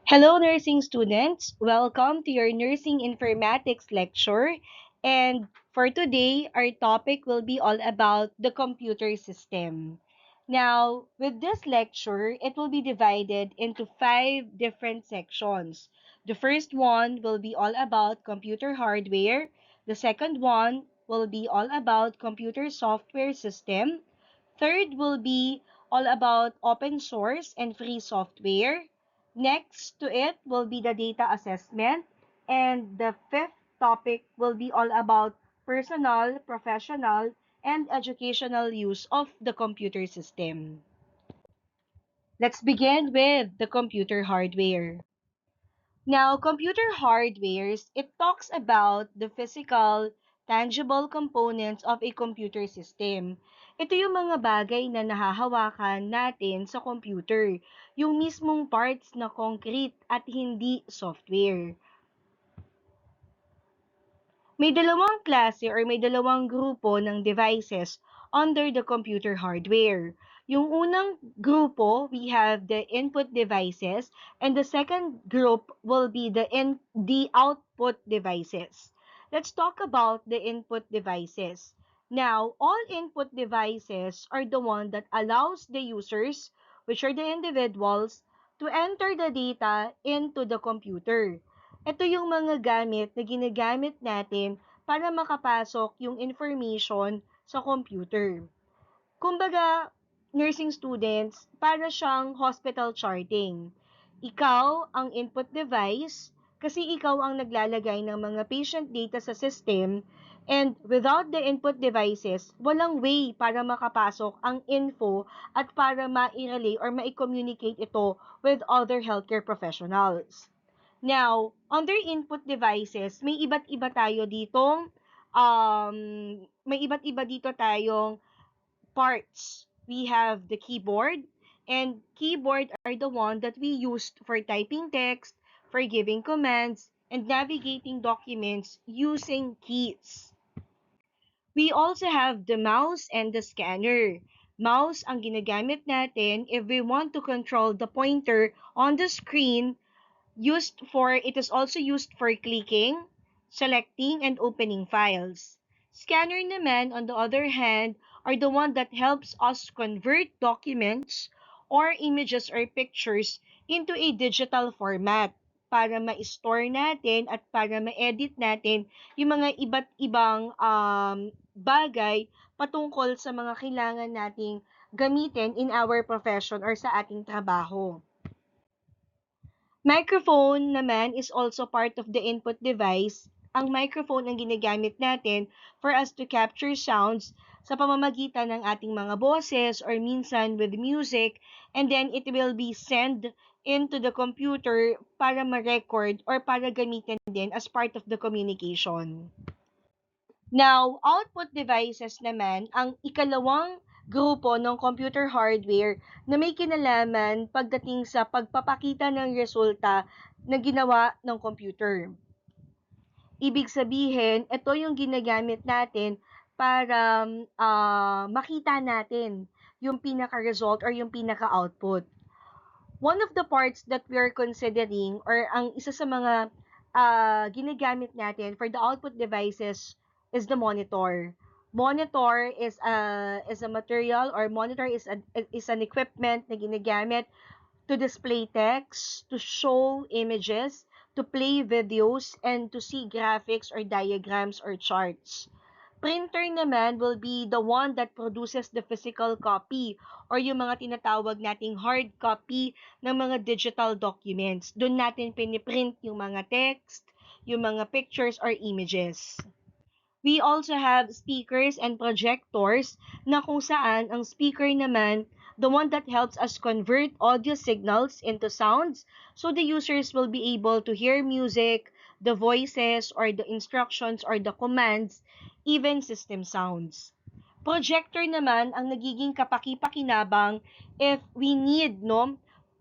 Hello, nursing students. Welcome to your nursing informatics lecture. And for today, our topic will be all about the computer system. Now, with this lecture, it will be divided into 5 different sections. The first one will be all about computer hardware. The second one will be all about computer software system. Third will be all about open source and free software. Next to it will be the data assessment. And the fifth topic will be all about personal, professional, and educational use of the computer system. Let's begin with the computer hardware. Now, computer hardwares, it talks about the physical, tangible components of a computer system. Ito yung mga bagay na nahahawakan natin sa computer, yung mismong parts na concrete at hindi software. May dalawang klase or may dalawang grupo ng devices under the computer hardware. Yung unang grupo, we have the input devices, and the second group will be the output devices. Let's talk about the input devices. Now, all input devices are the one that allows the users, which are the individuals, to enter the data into the computer. Ito yung mga gamit na ginagamit natin para makapasok yung information sa computer. Kumbaga, nursing students, para siyang hospital charting. Ikaw ang input device kasi ikaw ang naglalagay ng mga patient data sa system, and without the input devices, walang way para makapasok ang info at para ma-relay or ma-communicate ito with other healthcare professionals. Now, under input devices, um, may iba't iba dito tayong parts. We have the keyboard, and keyboard are the one that we used for typing text, for giving commands, and navigating documents using keys. We also have the mouse and the scanner. Mouse ang ginagamit natin if we want to control the pointer on the screen. It is also used for clicking, selecting, and opening files. Scanner naman, on the other hand, are the one that helps us convert documents or images or pictures into a digital format para ma-store natin at para ma-edit natin yung mga iba't ibang bagay patungkol sa mga kailangan nating gamitin in our profession or sa ating trabaho. Microphone naman is also part of the input device. Ang microphone ang ginagamit natin for us to capture sounds sa pamamagitan ng ating mga boses or minsan with music, and then it will be sent into the computer para ma-record or para gamitin din as part of the communication. Now, output devices naman ang ikalawang grupo ng computer hardware na may kinalaman pagdating sa pagpapakita ng resulta na ginawa ng computer. Ibig sabihin, ito yung ginagamit natin para makita natin yung pinaka-result or yung pinaka-output. One of the parts that we are considering or ang isa sa mga ginagamit natin for the output devices is the monitor. Monitor is a material, or monitor is an equipment na ginagamit to display text, to show images, to play videos, and to see graphics or diagrams or charts. Printer naman will be the one that produces the physical copy or yung mga tinatawag nating hard copy ng mga digital documents. Doon natin piniprint yung mga text, yung mga pictures or images. We also have speakers and projectors na kung saan ang speaker naman, the one that helps us convert audio signals into sounds, so the users will be able to hear music, the voices or the instructions or the commands, even system sounds. Projector naman ang nagiging kapaki-pakinabang if we need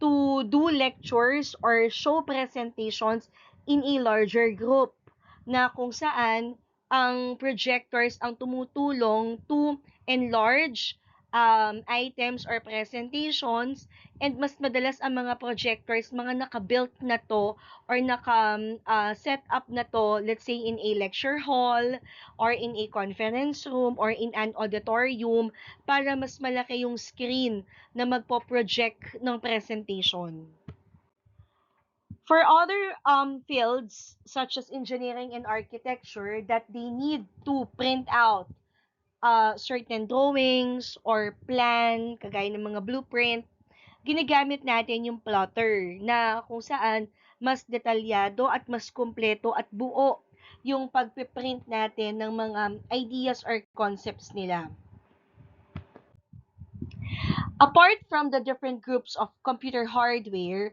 to do lectures or show presentations in a larger group, na kung saan ang projectors ang tumutulong to enlarge items or presentations, and mas madalas ang mga projectors mga naka-built na to or set up na to, let's say in a lecture hall or in a conference room or in an auditorium para mas malaki yung screen na magpo-project ng presentation. For other fields such as engineering and architecture that they need to print out certain drawings or plan, kagaya ng mga blueprint, ginagamit natin yung plotter na kung saan mas detalyado at mas kumpleto at buo yung pagpiprint natin ng mga ideas or concepts nila. Apart from the different groups of computer hardware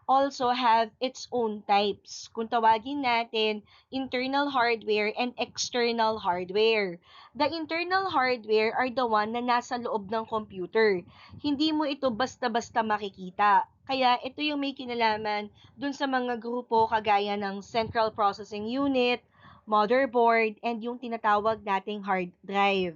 also have its own types. Kung tawagin natin, internal hardware and external hardware. The internal hardware are the one na nasa loob ng computer. Hindi mo ito basta-basta makikita. Kaya ito yung may kinalaman dun sa mga grupo kagaya ng central processing unit, motherboard, and yung tinatawag nating hard drive.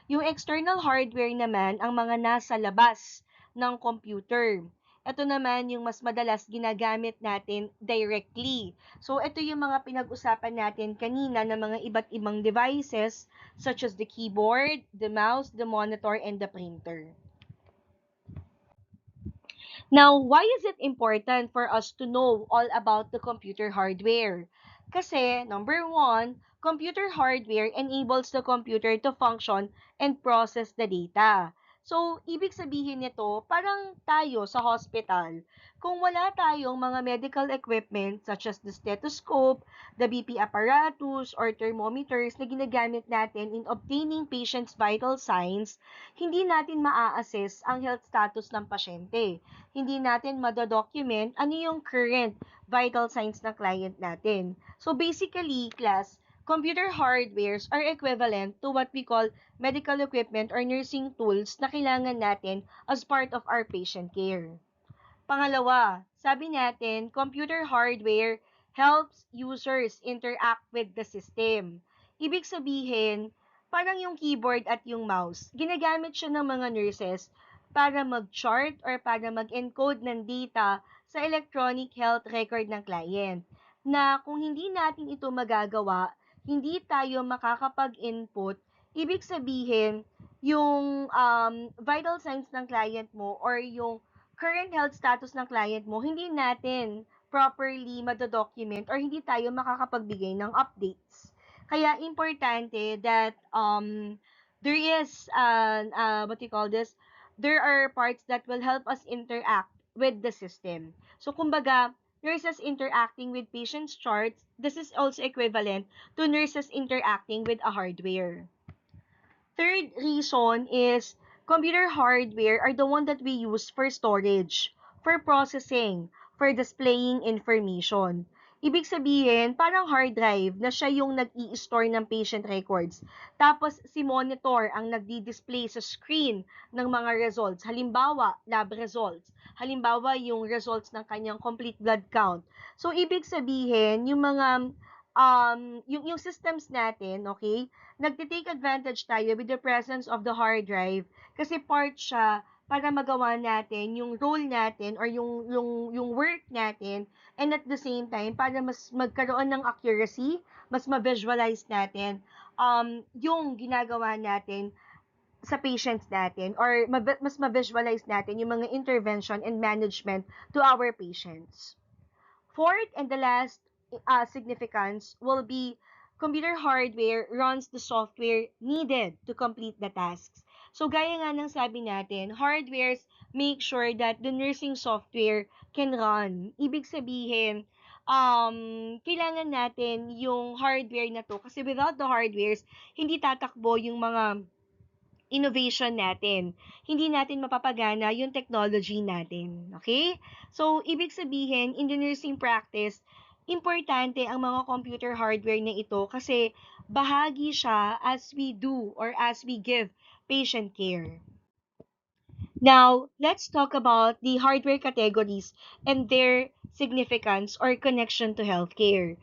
Yung external hardware naman ang mga nasa labas ng computer. Ito naman yung mas madalas ginagamit natin directly. So, ito yung mga pinag-usapan natin kanina ng mga iba't ibang devices such as the keyboard, the mouse, the monitor, and the printer. Now, why is it important for us to know all about the computer hardware? Kasi, number one, computer hardware enables the computer to function and process the data. So, ibig sabihin nito, parang tayo sa hospital, kung wala tayong mga medical equipment such as the stethoscope, the BP apparatus, or thermometers na ginagamit natin in obtaining patient's vital signs, hindi natin maa-assess ang health status ng pasyente. Hindi natin madadocument ano yung current vital signs ng client natin. So basically, class, computer hardwares are equivalent to what we call medical equipment or nursing tools na kailangan natin as part of our patient care. Pangalawa, sabi natin, computer hardware helps users interact with the system. Ibig sabihin, parang yung keyboard at yung mouse, ginagamit siya ng mga nurses para mag-chart or para mag-encode ng data sa electronic health record ng client. Na kung hindi natin ito magagawa, hindi tayo makakapag-input, ibig sabihin, yung vital signs ng client mo or yung current health status ng client mo, hindi natin properly madadocument or hindi tayo makakapagbigay ng updates. Kaya importante that there is what you call this, there are parts that will help us interact with the system. So kumbaga, nurses interacting with patients' charts, this is also equivalent to nurses interacting with a hardware. Third reason is computer hardware are the one that we use for storage, for processing, for displaying information. Ibig sabihin, parang hard drive na siya yung nag-i-store ng patient records. Tapos si monitor ang nagdi-display sa screen ng mga results. Halimbawa, lab results. Halimbawa, yung results ng kanyang complete blood count. So, ibig sabihin, yung mga yung systems natin, okay, nagte-take advantage tayo with the presence of the hard drive kasi part siya para magawa natin yung role natin or yung work natin, and at the same time para mas magkaroon ng accuracy, mas ma-visualize natin yung ginagawa natin sa patients natin or mas ma-visualize natin yung mga intervention and management to our patients. Fourth and the last significance will be computer hardware runs the software needed to complete the tasks. So gaya nga ng sabi natin, hardwares make sure that the nursing software can run. Ibig sabihin, kailangan natin yung hardware na to kasi without the hardwares, hindi tatakbo yung mga innovation natin. Hindi natin mapapagana yung technology natin. Okay? So, ibig sabihin, in the nursing practice, importante ang mga computer hardware na ito kasi bahagi siya as we do or as we give patient care. Now, let's talk about the hardware categories and their significance or connection to healthcare.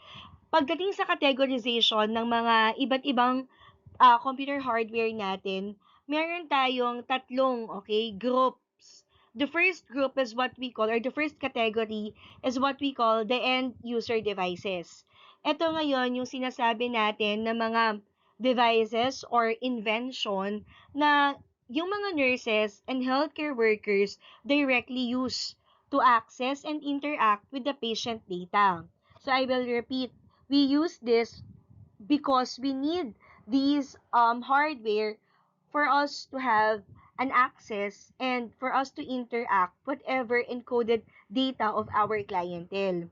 Pagdating sa categorization ng mga iba't ibang computer hardware natin, meron tayong tatlong, okay, groups. The first group is what we call, or the first category is what we call the end user devices. Ito ngayon yung sinasabi natin na mga devices or invention na yung mga nurses and healthcare workers directly use to access and interact with the patient data. So I will repeat, we use this because we need these hardware for us to have an access and for us to interact whatever encoded data of our clientele.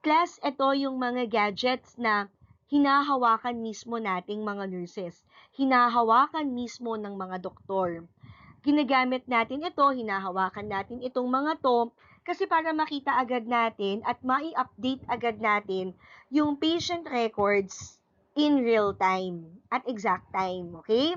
Class, ito yung mga gadgets na hinahawakan mismo nating mga nurses, hinahawakan mismo ng mga doktor. Ginagamit natin ito, hinahawakan natin itong mga to kasi para makita agad natin at mai-update agad natin yung patient records in real time at exact time, okay?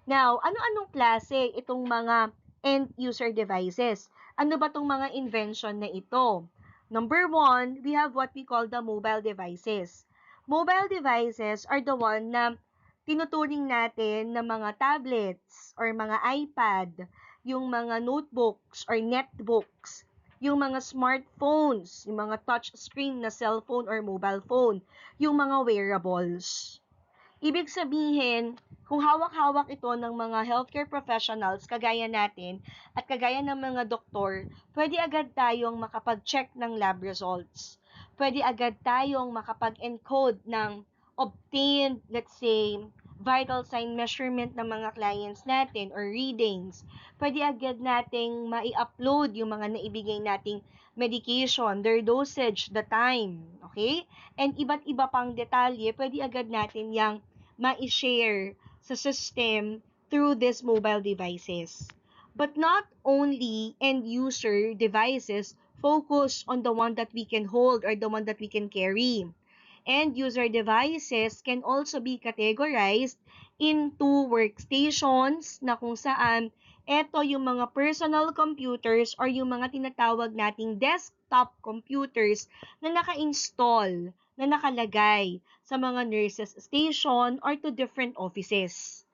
Now, ano-anong klase itong mga end user devices? Ano ba itong mga invention na ito? Number one, we have what we call the mobile devices. Mobile devices are the one na tinuturing natin na mga tablets or mga iPad, yung mga notebooks or netbooks, yung mga smartphones, yung mga touch screen na cellphone or mobile phone, yung mga wearables. Ibig sabihin, kung hawak-hawak ito ng mga healthcare professionals kagaya natin at kagaya ng mga doktor, pwede agad tayong makapag-check ng lab results. Pwede agad tayong makapag-encode ng obtained, let's say, vital sign measurement ng mga clients natin or readings. Pwede agad nating mai-upload yung mga naibigay nating medication, their dosage, the time, okay? And iba't iba pang detalye, pwede agad natin yang ma-share sa system through these mobile devices. But not only end user devices focus on the one that we can hold or the one that we can carry. End user devices can also be categorized into workstations na kung saan eto yung mga personal computers or yung mga tinatawag nating desktop computers na naka-install, na nakalagay sa mga nurses station or to different offices.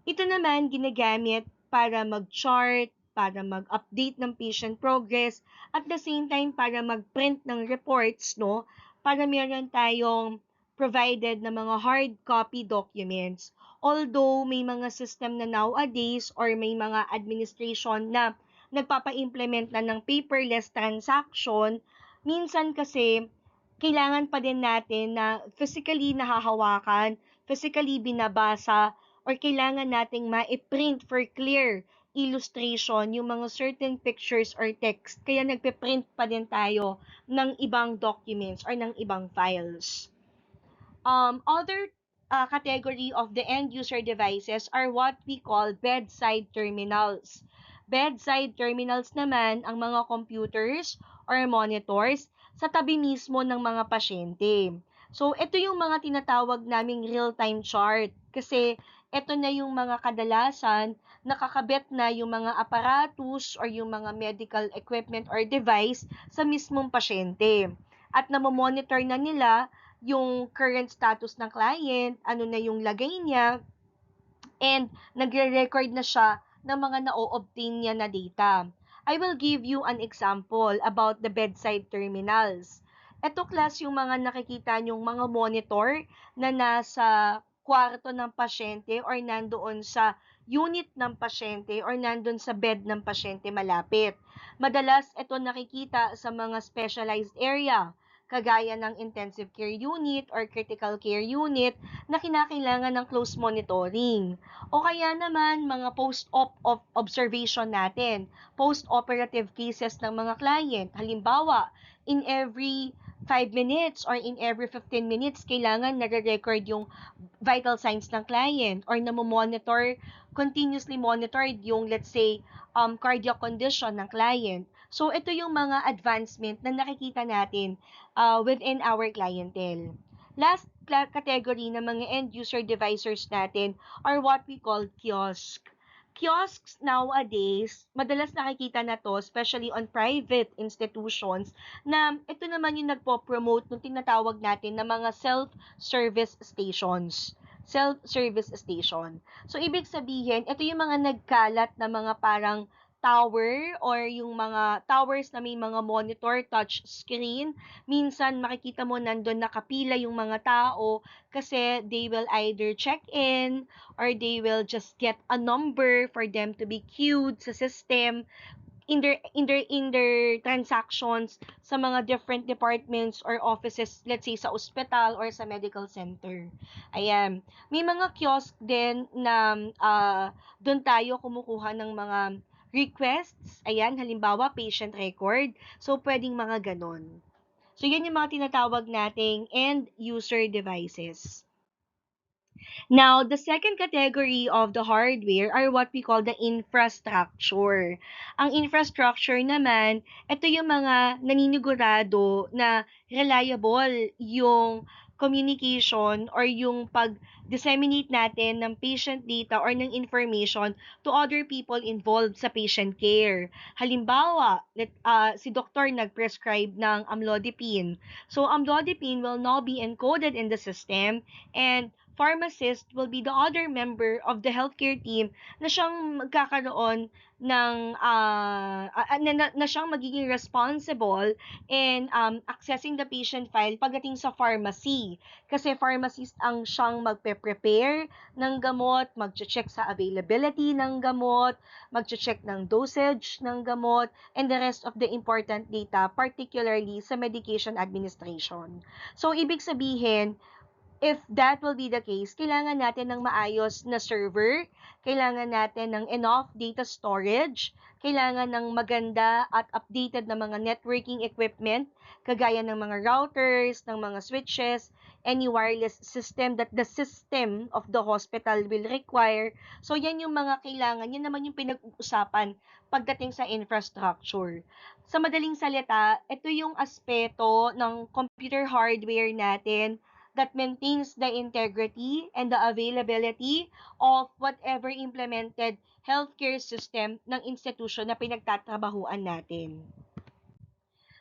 Ito naman ginagamit para mag-chart, para mag-update ng patient progress, at the same time para mag-print ng reports, no? Para meron tayong provided na mga hard copy documents. Although may mga system na nowadays or may mga administration na nagpapa-implement na ng paperless transaction, minsan kasi kailangan pa din natin na physically nahahawakan, physically binabasa, or kailangan nating ma-print for clear illustration yung mga certain pictures or text. Kaya nagpe-print pa din tayo ng ibang documents or ng ibang files. Other category of the end user devices are what we call bedside terminals. Bedside terminals naman ang mga computers or monitors sa tabi mismo ng mga pasyente. So, ito yung mga tinatawag naming real-time chart kasi ito na yung mga kadalasan nakakabit na yung mga aparatus or yung mga medical equipment or device sa mismong pasyente. At namomonitor na nila yung current status ng client, ano na yung lagay niya, and nagre-record na siya ng mga na-obtain niya na data. I will give you an example about the bedside terminals. Ito class yung mga nakikita nyong mga monitor na nasa kwarto ng pasyente or nandoon sa unit ng pasyente or nandun sa bed ng pasyente malapit. Madalas ito nakikita sa mga specialized area kagaya ng intensive care unit or critical care unit na kinakailangan ng close monitoring. O kaya naman mga post-op observation natin, post-operative cases ng mga client. Halimbawa, in every 5 minutes or in every 15 minutes, kailangan nare-record yung vital signs ng client or namomonitor, continuously monitored yung, let's say, cardiac condition ng client. So, ito yung mga advancement na nakikita natin within our clientele. Last category ng mga end user devices natin are what we call kiosk. Kiosks nowadays, madalas nakikita na to, especially on private institutions, na ito naman yung nagpo-promote ng tinatawag natin na mga self-service stations. self-service station. So, ibig sabihin, ito yung mga nagkalat na mga parang tower or yung mga towers na may mga monitor, touch screen. Minsan, makikita mo nandun nakapila yung mga tao kasi they will either check in or they will just get a number for them to be queued sa system in their transactions sa mga different departments or offices, let's say sa ospital or sa medical center. Ayan. May mga kiosk din na doon tayo kumukuha ng mga requests. Ayan, halimbawa patient record. So pwedeng mga ganon. So yan yung mga tinatawag nating end user devices. Now, the second category of the hardware are what we call the infrastructure. Ang infrastructure naman, ito yung mga naninigurado na reliable yung communication or yung pag-disseminate natin ng patient data or ng information to other people involved sa patient care. Halimbawa, si doktor nag-prescribe ng amlodipine. So, amlodipine will now be encoded in the system and pharmacist will be the other member of the healthcare team na siyang magkakaroon ng na siyang magiging responsible in accessing the patient file pagdating sa pharmacy. Kasi pharmacist ang siyang magpe-prepare ng gamot, magche-check sa availability ng gamot, magche-check ng dosage ng gamot, and the rest of the important data, particularly sa medication administration. So, ibig sabihin, if that will be the case, kailangan natin ng maayos na server, kailangan natin ng enough data storage, kailangan ng maganda at updated na mga networking equipment, kagaya ng mga routers, ng mga switches, any wireless system that the system of the hospital will require. So, yan yung mga kailangan, yan naman yung pinag-uusapan pagdating sa infrastructure. Sa madaling salita, ito yung aspeto ng computer hardware natin that maintains the integrity and the availability of whatever implemented healthcare system ng institution na pinagtatrabahuan natin.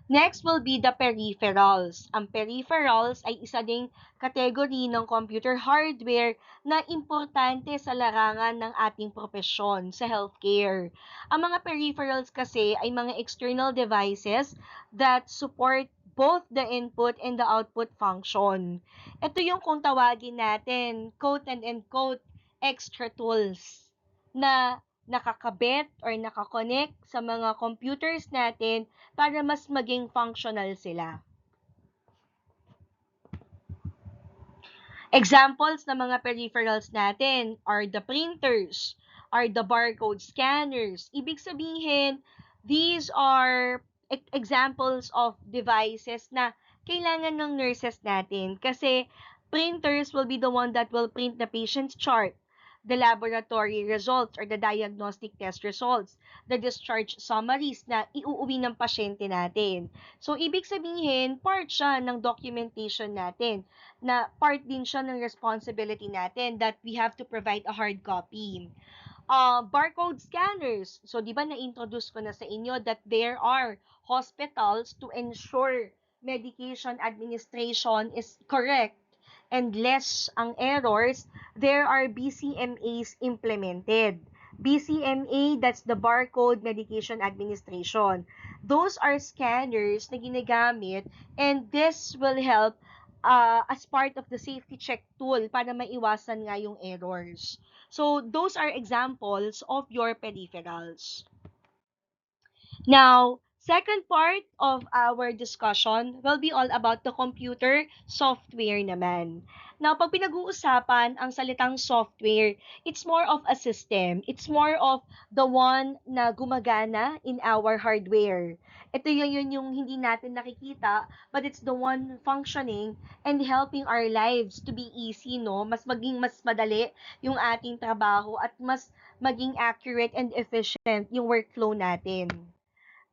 Next will be the peripherals. Ang peripherals ay isa ding category ng computer hardware na importante sa larangan ng ating propesyon sa healthcare. Ang mga peripherals kasi ay mga external devices that support both the input and the output function. Ito yung kung tawagin natin, quote and unquote, extra tools na nakakabit or nakakonect sa mga computers natin para mas maging functional sila. Examples ng mga peripherals natin are the printers, are the barcode scanners. Ibig sabihin, these are examples of devices na kailangan ng nurses natin kasi printers will be the one that will print the patient's chart, the laboratory results or the diagnostic test results, the discharge summaries na iuuwi ng pasyente natin. So, ibig sabihin, part siya ng documentation natin, na part din siya ng responsibility natin that we have to provide a hard copy. Barcode scanners. So, di ba na-introduce ko na sa inyo that there are hospitals to ensure medication administration is correct and less ang errors, there are BCMAs implemented. BCMA, that's the Barcode Medication Administration. Those are scanners na ginagamit and this will help as part of the safety check tool para maiwasan nga yung errors. So, those are examples of your peripherals. Now, second part of our discussion will be all about the computer software naman. Now, pag pinag-uusapan ang salitang software, it's more of a system. It's more of the one na gumagana in our hardware. Ito yung hindi natin nakikita, but it's the one functioning and helping our lives to be easy, no? Mas madali yung ating trabaho at mas maging accurate and efficient yung workflow natin.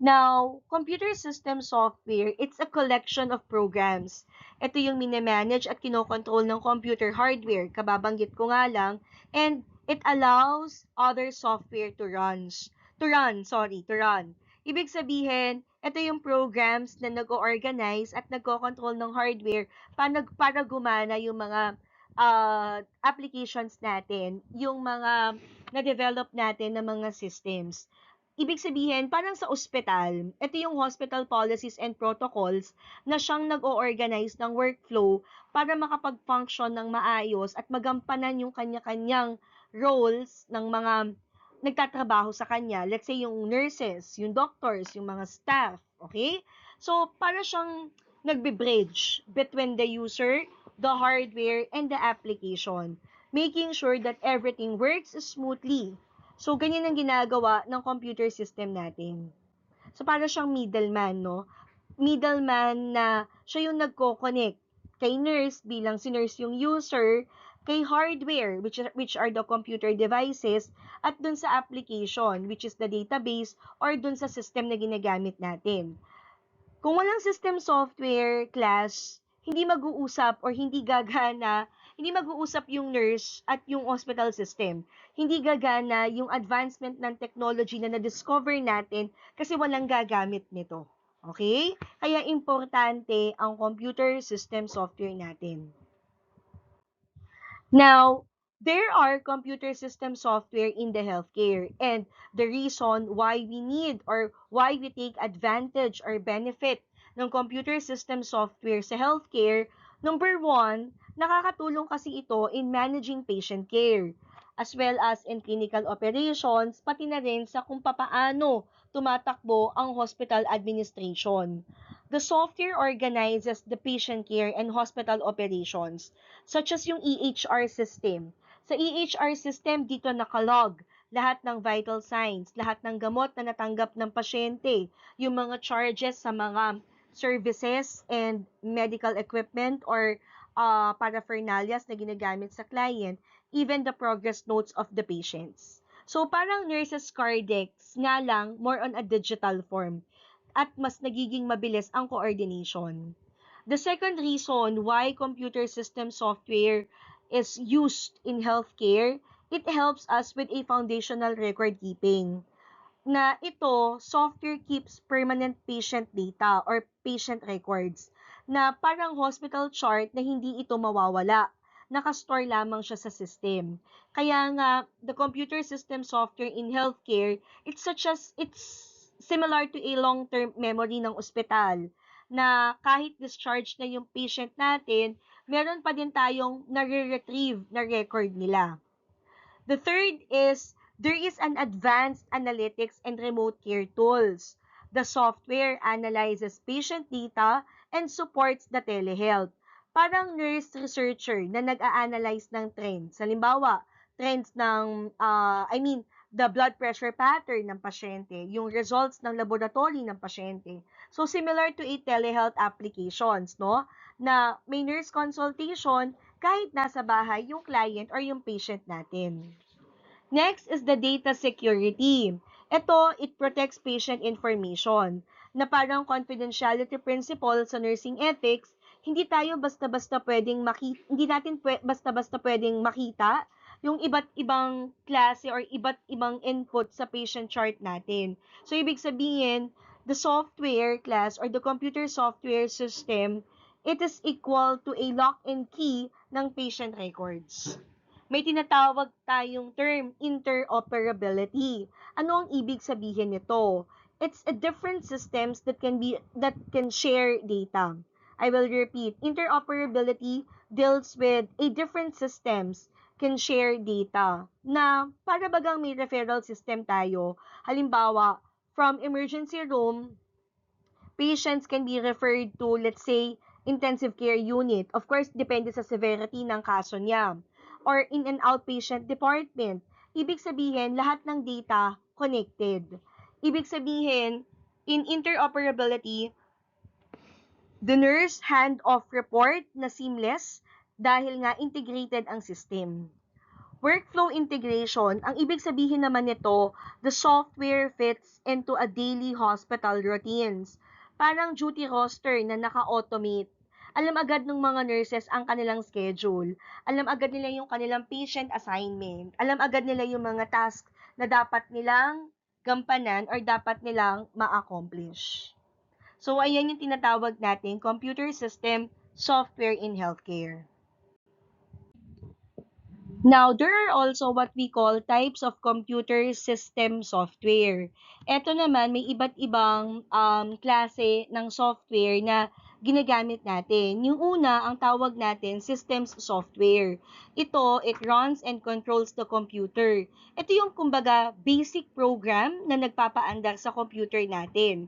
Now, computer system software, it's a collection of programs. Ito yung minimanage at kinokontrol ng computer hardware, kababanggit ko nga lang, and it allows other software to run. Ibig sabihin, ito yung programs na nag-organize at nagko-control ng hardware para gumana yung mga applications natin, yung mga na-develop natin na mga systems. Ibig sabihin, parang sa ospital, ito yung hospital policies and protocols na siyang nag-o-organize ng workflow para makapag-function ng maayos at magampanan yung kanya-kanyang roles ng mga nagtatrabaho sa kanya. Let's say yung nurses, yung doctors, yung mga staff, okay? So, para siyang nagbe-bridge between the user, the hardware, and the application, making sure that everything works smoothly. So, ganyan ang ginagawa ng computer system natin. So, para siyang middleman, no? Middleman na siya yung nagko-connect kay nurse bilang si nurse yung user, kay hardware, which are the computer devices, at dun sa application, which is the database, or dun sa system na ginagamit natin. Kung walang system software class, hindi mag-uusap or hindi gagana, hindi mag-uusap yung nurse at yung hospital system. Hindi gagana yung advancement ng technology na na-discover natin kasi walang gagamit nito. Okay? Kaya importante ang computer system software natin. Now, there are computer system software in the healthcare, and the reason why we need or why we take advantage or benefit ng computer system software sa healthcare, number one, nakakatulong kasi ito in managing patient care, as well as in clinical operations, pati na rin sa kung papaano tumatakbo ang hospital administration. The software organizes the patient care and hospital operations, such as yung EHR system. Sa EHR system, dito nakalog lahat ng vital signs, lahat ng gamot na natanggap ng pasyente, yung mga charges sa mga services and medical equipment or paraphernalias na ginagamit sa client, even the progress notes of the patients. So, parang nurses cardex nga lang, more on a digital form at mas nagiging mabilis ang coordination. The second reason why computer system software is used in healthcare, it helps us with a foundational record keeping. Na ito, software keeps permanent patient data or patient records na parang hospital chart na hindi ito mawawala. Nakastore lamang siya sa system. Kaya nga, the computer system software in healthcare, it's similar to a long-term memory ng ospital na kahit discharge na yung patient natin, meron pa din tayong nare-retrieve na record nila. The third is there is an advanced analytics and remote care tools. The software analyzes patient data and supports the telehealth. Parang nurse researcher na nag-a-analyze ng trends. Halimbawa, trends ng, the blood pressure pattern ng pasyente, yung results ng laboratory ng pasyente. So, similar to a telehealth applications, no? Na may nurse consultation kahit nasa bahay yung client or yung patient natin. Next is the data security. Ito, it protects patient information na parang confidentiality principle sa nursing ethics, hindi tayo basta-basta pwedeng makita, hindi natin basta-basta pwedeng makita yung iba't ibang klase or iba't ibang input sa patient chart natin. So, ibig sabihin, the software class or the computer software system, it is equal to a lock and key ng patient records. May tinatawag tayong term, interoperability. Ano ang ibig sabihin nito? It's a different systems that can share data. I will repeat, interoperability deals with a different systems can share data na para bagang may referral system tayo. Halimbawa, from emergency room, patients can be referred to, let's say, intensive care unit. Of course, depende sa severity ng kaso niya. Or in an outpatient department. Ibig sabihin, lahat ng data connected. Ibig sabihin, in interoperability, the nurse hand-off report na seamless dahil nga integrated ang system. Workflow integration, ang ibig sabihin naman nito, the software fits into a daily hospital routines. Parang duty roster na naka-automate. Alam agad ng mga nurses ang kanilang schedule. Alam agad nila yung kanilang patient assignment. Alam agad nila yung mga tasks na dapat nilang gampanan or dapat nilang ma-accomplish. So, ayan yung tinatawag natin computer system software in healthcare. Now, there are also what we call types of computer system software. Ito naman, may iba't ibang klase ng software na ginagamit natin. Yung una, ang tawag natin, systems software. Ito, it runs and controls the computer. Ito yung, kumbaga, basic program na nagpapaandar sa computer natin.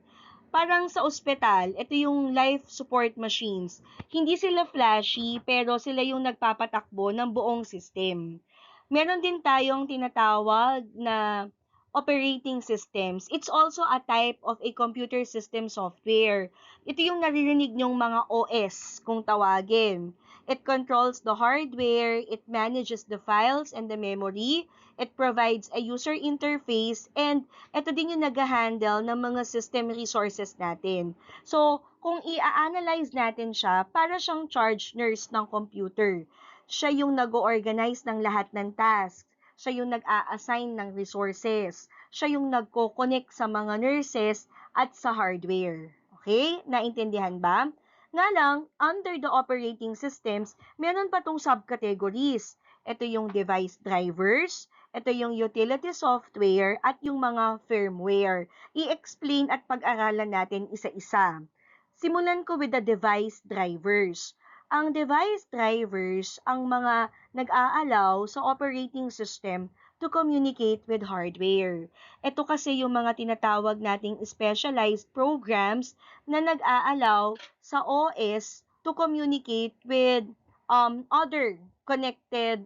Parang sa ospital, ito yung life support machines. Hindi sila flashy, pero sila yung nagpapatakbo ng buong system. Meron din tayong tinatawag na operating systems. It's also a type of a computer system software. Ito yung naririnig nyong mga OS kung tawagin. It controls the hardware, it manages the files and the memory, it provides a user interface, and ito din yung nag-handle ng mga system resources natin. So, kung i-analyze natin siya, para siyang charge nurse ng computer. Siya yung nag-organize ng lahat ng tasks. Siya yung nag-a-assign ng resources. Siya yung nagko-connect sa mga nurses at sa hardware. Okay? Naintindihan ba? Nga lang, under the operating systems, meron pa tong subcategories. Ito yung device drivers, ito yung utility software, at yung mga firmware. I-explain at pag-aralan natin isa-isa. Simulan ko with the device drivers. Ang device drivers ang mga nag-aalaw sa operating system to communicate with hardware. Ito kasi yung mga tinatawag nating specialized programs na nag-aalaw sa OS to communicate with other connected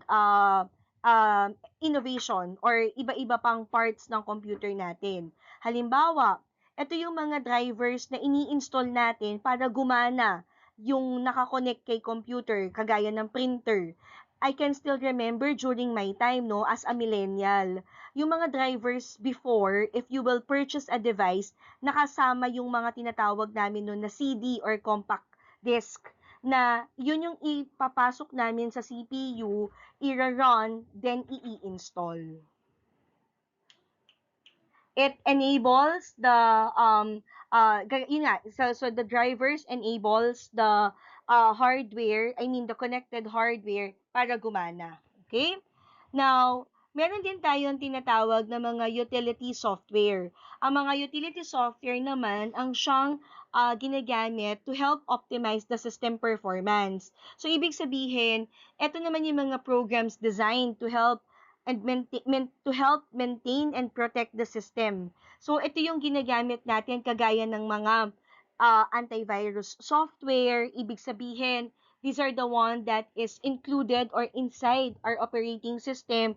innovation or iba-iba pang parts ng computer natin. Halimbawa, ito yung mga drivers na ini-install natin para gumana yung nakakonect kay computer, kagaya ng printer. I can still remember during my time, no, as a millennial, yung mga drivers before, if you will purchase a device, nakasama yung mga tinatawag namin noon na CD or compact disc, na yun yung ipapasok namin sa CPU, i-run, then i-install. It enables the yun nga, so the drivers enables the hardware, I mean the connected hardware para gumana. Okay? Now, meron din tayong tinatawag na mga utility software. Ang mga utility software naman ang siyang ginagamit to help optimize the system performance. So, ibig sabihin, ito naman yung mga programs designed to help maintain and protect the system. So, ito yung ginagamit natin kagaya ng mga antivirus software. Ibig sabihin, these are the one that is included or inside our operating system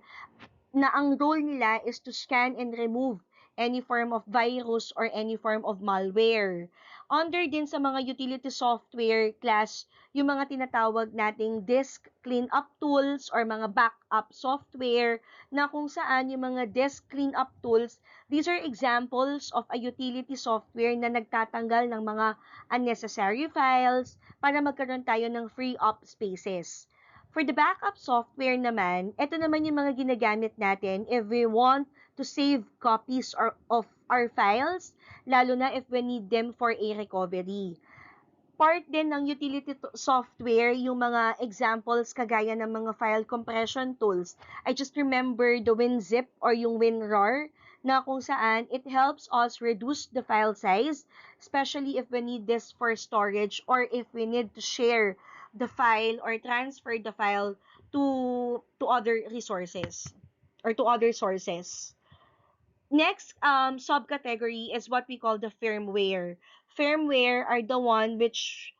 na ang role nila is to scan and remove any form of virus or any form of malware. Under din sa mga utility software class, yung mga tinatawag nating disk cleanup tools or mga backup software na kung saan yung mga disk cleanup tools, these are examples of a utility software na nagtatanggal ng mga unnecessary files para magkaroon tayo ng free up spaces. For the backup software naman, ito naman yung mga ginagamit natin if we want to save copies of our files, lalo na if we need them for a recovery. Part din ng utility software yung mga examples kagaya ng mga file compression tools. I just remember the WinZip or yung WinRAR na kung saan it helps us reduce the file size, especially if we need this for storage or if we need to share the file or transfer the file to other resources or to other sources. Next subcategory is what we call the firmware. Firmware are the one which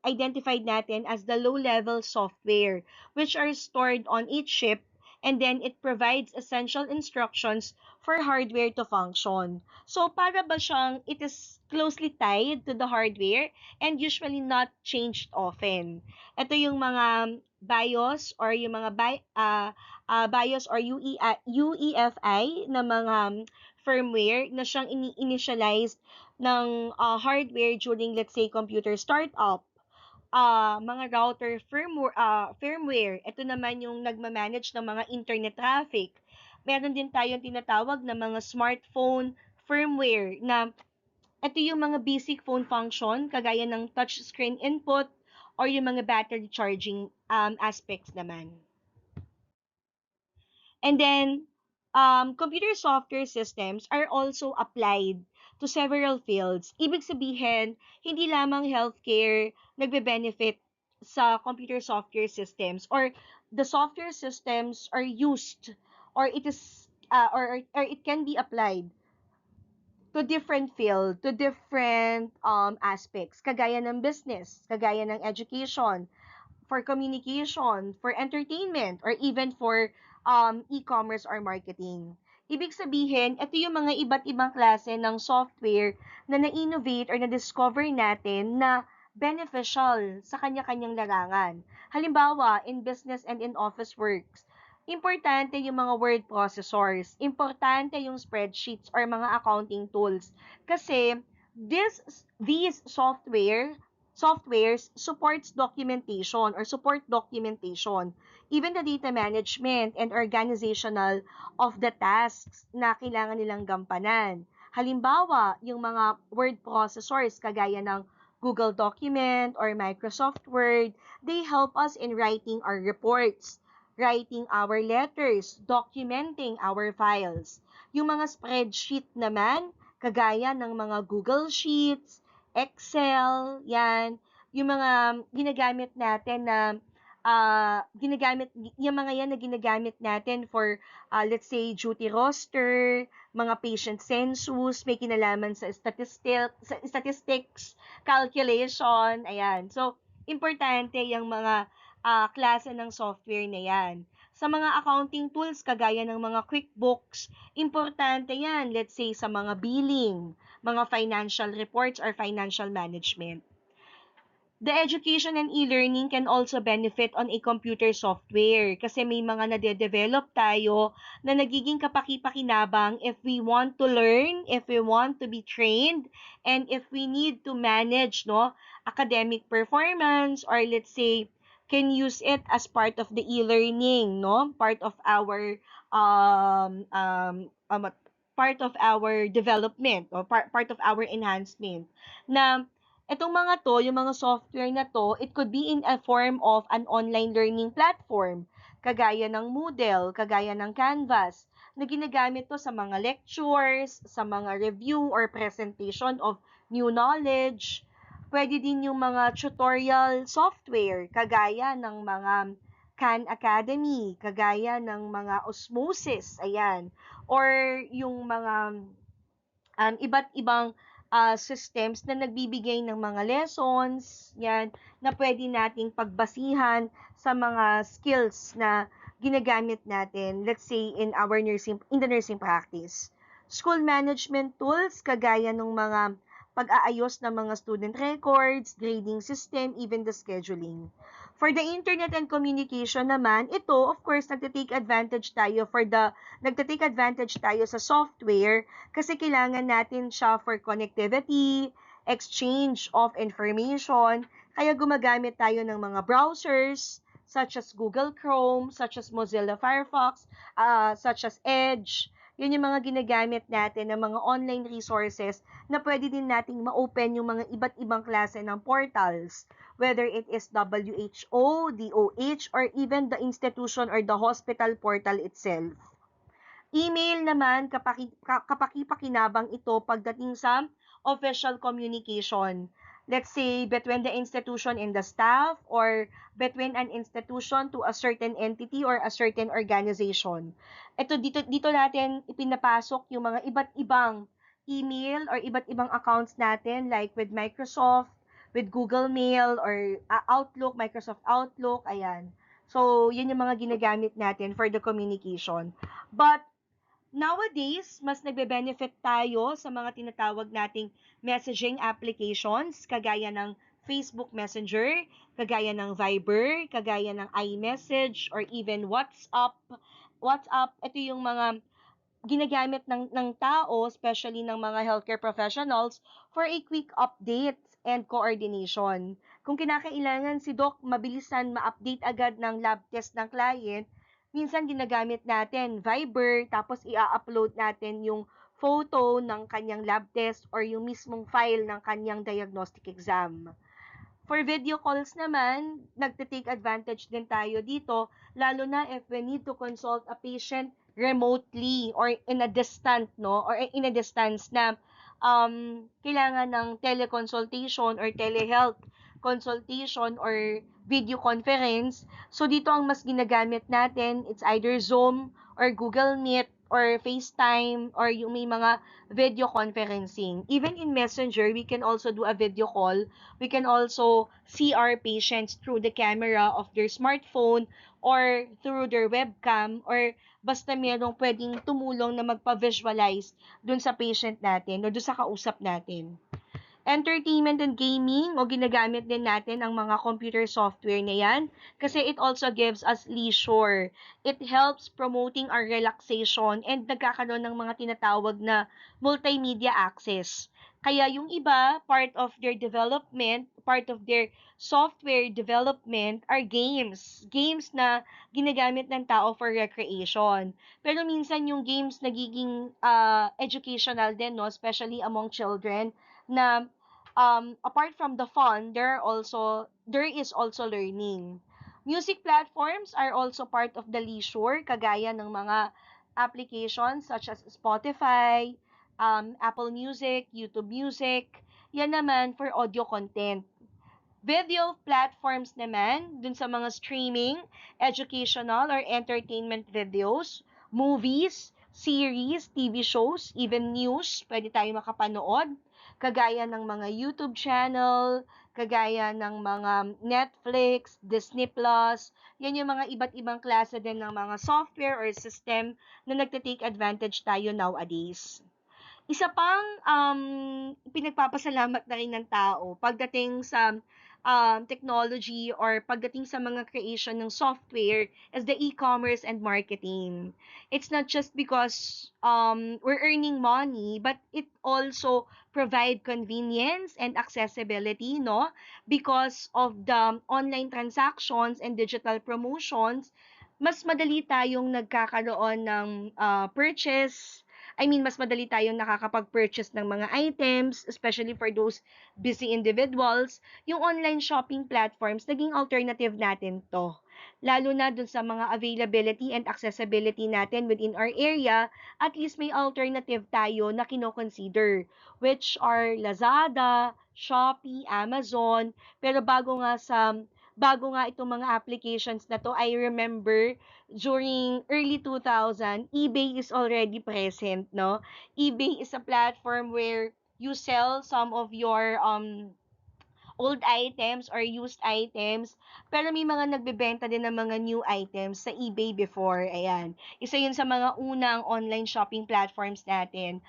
identified natin as the low-level software, which are stored on each chip, and then it provides essential instructions for hardware to function. So, para ba siyang, it is closely tied to the hardware and usually not changed often. Ito yung mga BIOS or yung mga BIOS or UEFI na mga firmware na siyang initialized ng hardware during, let's say, computer startup. Mga router firmware, ito naman yung nagmamanage ng mga internet traffic. Meron din tayong tinatawag na mga smartphone firmware na ito yung mga basic phone function kagaya ng touchscreen input or yung mga battery charging aspects naman. And then, computer software systems are also applied to several fields. Ibig sabihin, hindi lamang healthcare nagbe-benefit sa computer software systems, or the software systems are used, or it is or it can be applied to different field, to different aspects, kagaya ng business, kagaya ng education, for communication, for entertainment, or even for e-commerce or marketing. Ibig sabihin, ito yung mga iba't ibang klase ng software na na-innovate or na-discover natin na beneficial sa kanya-kanyang larangan. Halimbawa, in business and in office works, importante yung mga word processors, importante yung spreadsheets or mga accounting tools. Kasi these softwares supports documentation or support documentation, even the data management and organizational of the tasks na kailangan nilang gampanan. Halimbawa, yung mga word processors kagaya ng Google Document or Microsoft Word, they help us in writing our reports, writing our letters, documenting our files. Yung mga spreadsheet naman, kagaya ng mga Google Sheets, Excel, yan, yung mga ginagamit natin na yung mga yan na ginagamit natin for, let's say, duty roster, mga patient census, may kinalaman sa statistics, calculation, ayan. So, importante yung mga klase ng software na yan. Sa mga accounting tools, kagaya ng mga QuickBooks, importante yan, let's say, sa mga billing, mga financial reports or financial management. The education and e-learning can also benefit on a computer software kasi may mga nade-develop tayo na nagiging kapaki-pakinabang if we want to learn, if we want to be trained, and if we need to manage academic performance, or let's say can use it as part of the e-learning, part of our um, um, um, part of our development, or part of our enhancement, na etong mga to, yung mga software na to, it could be in a form of an online learning platform, kagaya ng Moodle, kagaya ng Canvas, na ginagamit to sa mga lectures, sa mga review or presentation of new knowledge. Pwede din yung mga tutorial software, kagaya ng mga Khan Academy, kagaya ng mga Osmosis, ayan, or yung mga iba't ibang systems na nagbibigay ng mga lessons, yan, na pwede nating pagbasihan sa mga skills na ginagamit natin, let's say, in the nursing practice. School management tools, kagaya ng mga pag-aayos ng mga student records, grading system, even the scheduling. For the internet and communication naman, ito, of course, nagtatake advantage tayo sa software kasi kailangan natin siya for connectivity, exchange of information, kaya gumagamit tayo ng mga browsers, such as Google Chrome, such as Mozilla Firefox, such as Edge. Yun yung mga ginagamit natin ng mga online resources na pwede din nating ma-open yung mga iba't ibang klase ng portals, whether it is WHO, DOH, or even the institution or the hospital portal itself. Email naman, kapaki-pakinabang ito pagdating sa official communication. Let's say, between the institution and the staff, or between an institution to a certain entity or a certain organization. Dito natin ipinapasok yung mga iba't ibang email or iba't ibang accounts natin, like with Microsoft, with Google Mail, or Outlook, Microsoft Outlook, ayan. So, yun yung mga ginagamit natin for the communication. But nowadays, mas nagbe-benefit tayo sa mga tinatawag nating messaging applications, kagaya ng Facebook Messenger, kagaya ng Viber, kagaya ng iMessage, or even WhatsApp. WhatsApp, ito yung mga ginagamit ng tao, especially ng mga healthcare professionals, for a quick update and coordination. Kung kinakailangan si Doc mabilisan ma-update agad ng lab test ng client, minsan ginagamit natin Viber, tapos i-upload natin yung photo ng kanyang lab test or yung mismong file ng kanyang diagnostic exam. For video calls naman, nagte-take advantage din tayo dito, lalo na if we need to consult a patient remotely or in a distant, no? Or in a distance na kailangan ng teleconsultation or telehealth consultation or video conference. So, dito ang mas ginagamit natin, it's either Zoom or Google Meet or FaceTime or yung may mga video conferencing. Even in Messenger, we can also do a video call. We can also see our patients through the camera of their smartphone or through their webcam or basta merong pwedeng tumulong na magpa-visualize dun sa patient natin o dun sa kausap natin. Entertainment and gaming o ginagamit din natin ang mga computer software na yan kasi it also gives us leisure. It helps promoting our relaxation and nagkakaroon ng mga tinatawag na multimedia access. Kaya yung iba, part of their development, part of their software development are games. Games na ginagamit ng tao for recreation. Pero minsan yung games nagiging educational din, no? Especially among children na apart from the fun, there is also learning. Music platforms are also part of the leisure, kagaya ng mga applications such as Spotify, Apple Music, YouTube Music. Yan naman for audio content. Video platforms naman, dun sa mga streaming, educational or entertainment videos, movies, series, TV shows, even news, pwede tayo makapanood, kagaya ng mga YouTube channel, kagaya ng mga Netflix, Disney Plus, yan yung mga iba't ibang klase din ng mga software or system na nagte-take advantage tayo nowadays. Isa pang pinagpapasalamat na rin ng tao pagdating sa technology or pagdating sa mga creation ng software is the e-commerce and marketing. It's not just because we're earning money, but it also provide convenience and accessibility, no? Because of the online transactions and digital promotions, mas madali tayong nagkakaroon ng purchase. Mas madali tayong nakakapag-purchase ng mga items, especially for those busy individuals. Yung online shopping platforms, naging alternative natin to. Lalo na dun sa mga availability and accessibility natin within our area, at least may alternative tayo na kino-consider, which are Lazada, Shopee, Amazon. Pero bago nga itong mga applications na to, I remember during early 2000, eBay is already present, no? eBay is a platform where you sell some of your old items or used items, pero may mga nagbebenta din ng mga new items sa eBay before. Ayan. Isa yun sa mga unang online shopping platforms natin.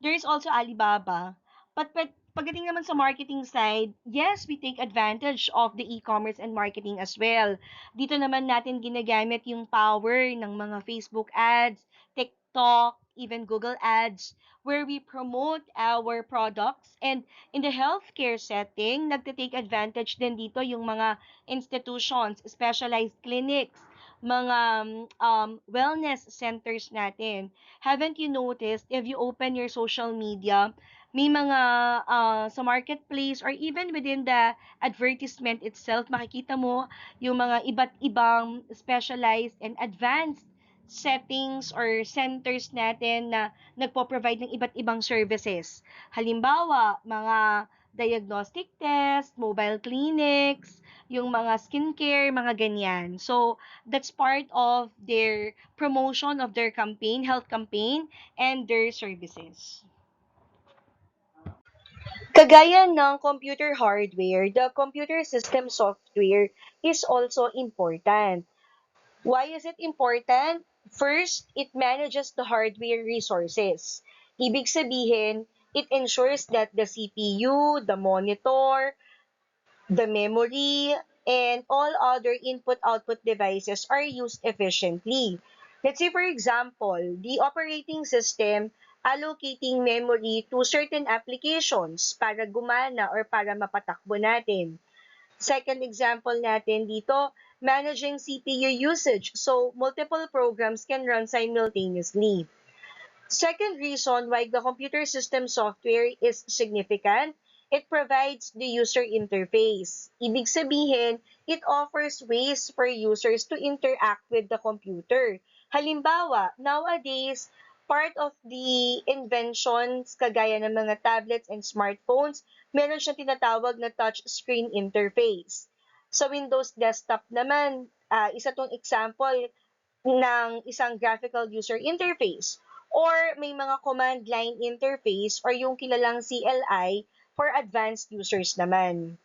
There is also Alibaba. But pagdating naman sa marketing side, yes, we take advantage of the e-commerce and marketing as well. Dito naman natin ginagamit yung power ng mga Facebook ads, TikTok, even Google ads, where we promote our products. And in the healthcare setting, nagte-take advantage din dito yung mga institutions, specialized clinics, mga wellness centers natin. Haven't you noticed, if you open your social media, may mga sa marketplace or even within the advertisement itself, makikita mo yung mga iba't ibang specialized and advanced settings or centers natin na nagpo-provide ng iba't ibang services. Halimbawa, mga diagnostic test, mobile clinics, yung mga skincare, mga ganyan. So, that's part of their promotion of their campaign, health campaign, and their services. Kagaya ng computer hardware, the computer system software is also important. Why is it important? First, it manages the hardware resources. Ibig sabihin, it ensures that the CPU, the monitor, the memory, and all other input-output devices are used efficiently. Let's say, for example, the operating system allocating memory to certain applications para gumana or para mapatakbo natin. Second example natin dito, managing CPU usage. So, multiple programs can run simultaneously. Second reason why the computer system software is significant It provides the user interface. Ibig sabihin, it offers ways for users to interact with the computer. Halimbawa, nowadays, part of the inventions kagaya ng mga tablets and smartphones, meron siyang tinatawag na touch screen interface. Sa Windows desktop naman, isa tong example ng isang graphical user interface or may mga command line interface or yung kilalang CLI for advanced users naman.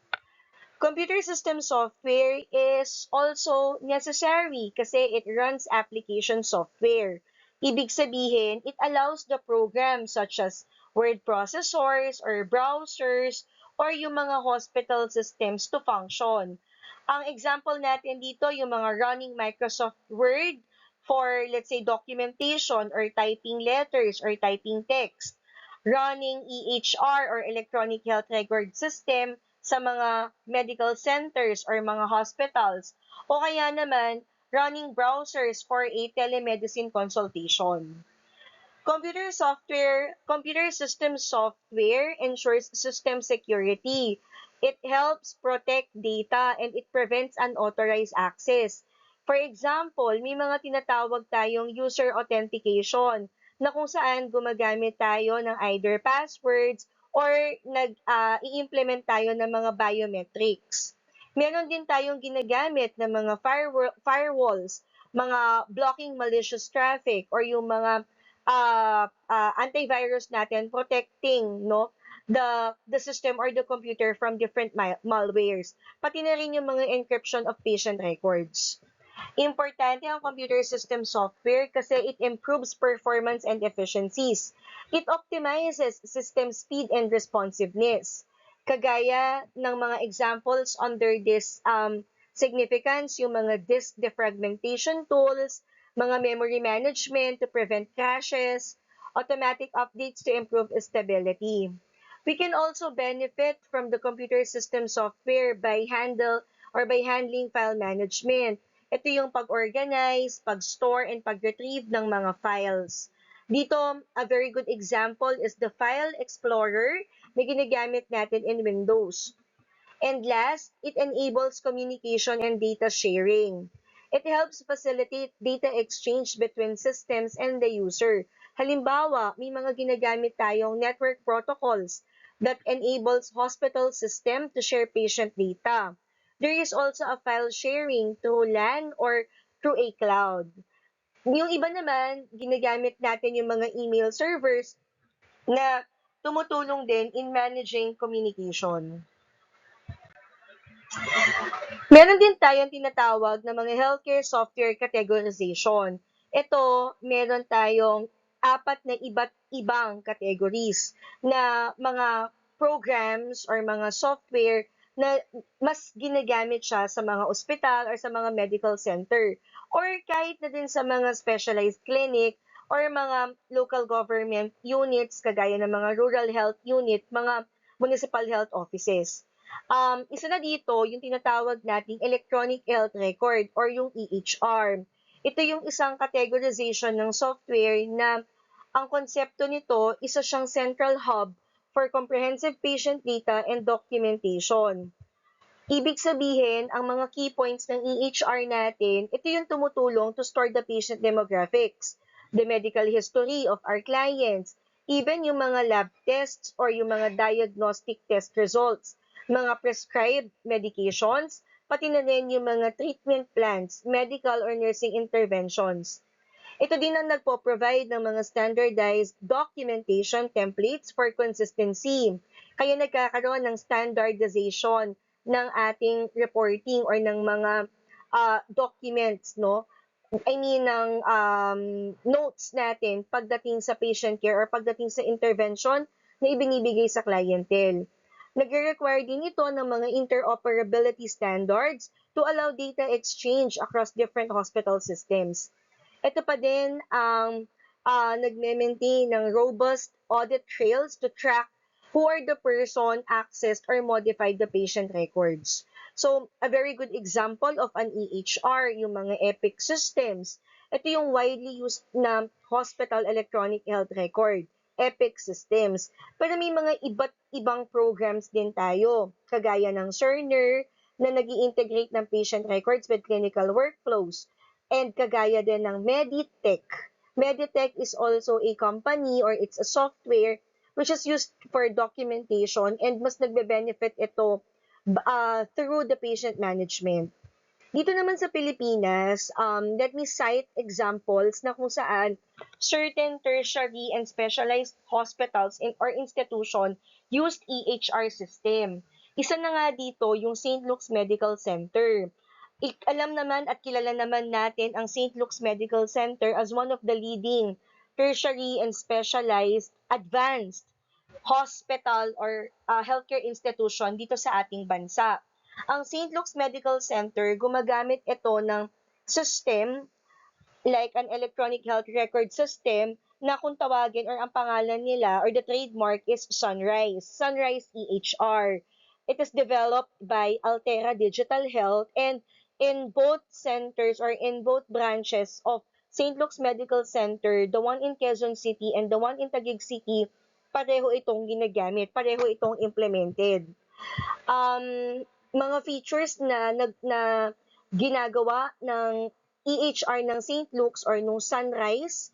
Computer system software is also necessary kasi it runs application software. Ibig sabihin, it allows the program such as word processors or browsers or yung mga hospital systems to function. Ang example natin dito, yung mga running Microsoft Word for, let's say, documentation or typing letters or typing text. Running EHR or Electronic Health Record System sa mga medical centers or mga hospitals, o kaya naman running browsers for a telemedicine consultation. Computer system software ensures system security. It helps protect data and it prevents unauthorized access. For example, may mga tinatawag tayong user authentication na kung saan gumagamit tayo ng either passwords or i-implement tayo ng mga biometrics. Meron din tayong ginagamit ng mga firewalls, mga blocking malicious traffic or yung mga antivirus natin protecting the system or the computer from different malwares. Pati na rin yung mga encryption of patient records. Importante ang computer system software kasi it improves performance and efficiencies. It optimizes system speed and responsiveness. Kagaya ng mga examples under this significance, yung mga disk defragmentation tools, mga memory management to prevent crashes, automatic updates to improve stability. We can also benefit from the computer system software by handling file management. Ito yung pag-organize, pag-store, and pag-retrieve ng mga files. Dito, a very good example is the File Explorer na ginagamit natin in Windows. And last, it enables communication and data sharing. It helps facilitate data exchange between systems and the user. Halimbawa, may mga ginagamit tayong network protocols that enables hospital system to share patient data. There is also a file sharing through LAN or through a cloud. Yung iba naman, ginagamit natin yung mga email servers na tumutulong din in managing communication. Meron din tayong tinatawag na mga healthcare software categorization. Ito, meron tayong apat na iba't ibang categories na mga programs or mga software na mas ginagamit siya sa mga ospital or sa mga medical center or kahit na din sa mga specialized clinic or mga local government units kagaya ng mga rural health unit, mga municipal health offices. Isa na dito, yung tinatawag nating electronic health record or yung EHR. Ito yung isang categorization ng software na ang konsepto nito, isa siyang central hub for comprehensive patient data and documentation. Ibig sabihin, ang mga key points ng EHR natin, ito yung tumutulong to store the patient demographics, the medical history of our clients, even yung mga lab tests or yung mga diagnostic test results, mga prescribed medications, pati na rin yung mga treatment plans, medical or nursing interventions. Ito din ang nagpo-provide ng mga standardized documentation templates for consistency. Kaya nagkakaroon ng standardization ng ating reporting or ng mga documents, no? I mean, ng notes natin pagdating sa patient care or pagdating sa intervention na ibinibigay sa clientele. Nagre-require din ito ng mga interoperability standards to allow data exchange across different hospital systems. Ito pa din ang nagme-maintain ng robust audit trails to track who are the person accessed or modified the patient records. So, a very good example of an EHR, yung mga Epic systems. Ito yung widely used na hospital electronic health record. Epic systems. Pero may mga iba't ibang programs din tayo, kagaya ng Cerner, na nag-i-integrate ng patient records with clinical workflows, and kagaya din ng Meditech. Meditech is also a company or it's a software which is used for documentation and mas nagbe-benefit ito through the patient management. Dito naman sa Pilipinas, let me cite examples na kung saan certain tertiary and specialized hospitals or institution used EHR system. Isa na nga dito yung St. Luke's Medical Center. Alam naman at kilala naman natin ang St. Luke's Medical Center as one of the leading tertiary and specialized advanced hospital or healthcare institution dito sa ating bansa. Ang St. Luke's Medical Center, gumagamit ito ng system like an electronic health record system na kung tawagin or ang pangalan nila or the trademark is Sunrise, Sunrise EHR. It is developed by Altera Digital Health, and in both centers or in both branches of St. Luke's Medical Center, the one in Quezon City and the one in Taguig City, pareho itong ginagamit, pareho itong implemented. Mga features na ginagawa ng EHR ng St. Luke's or nung Sunrise,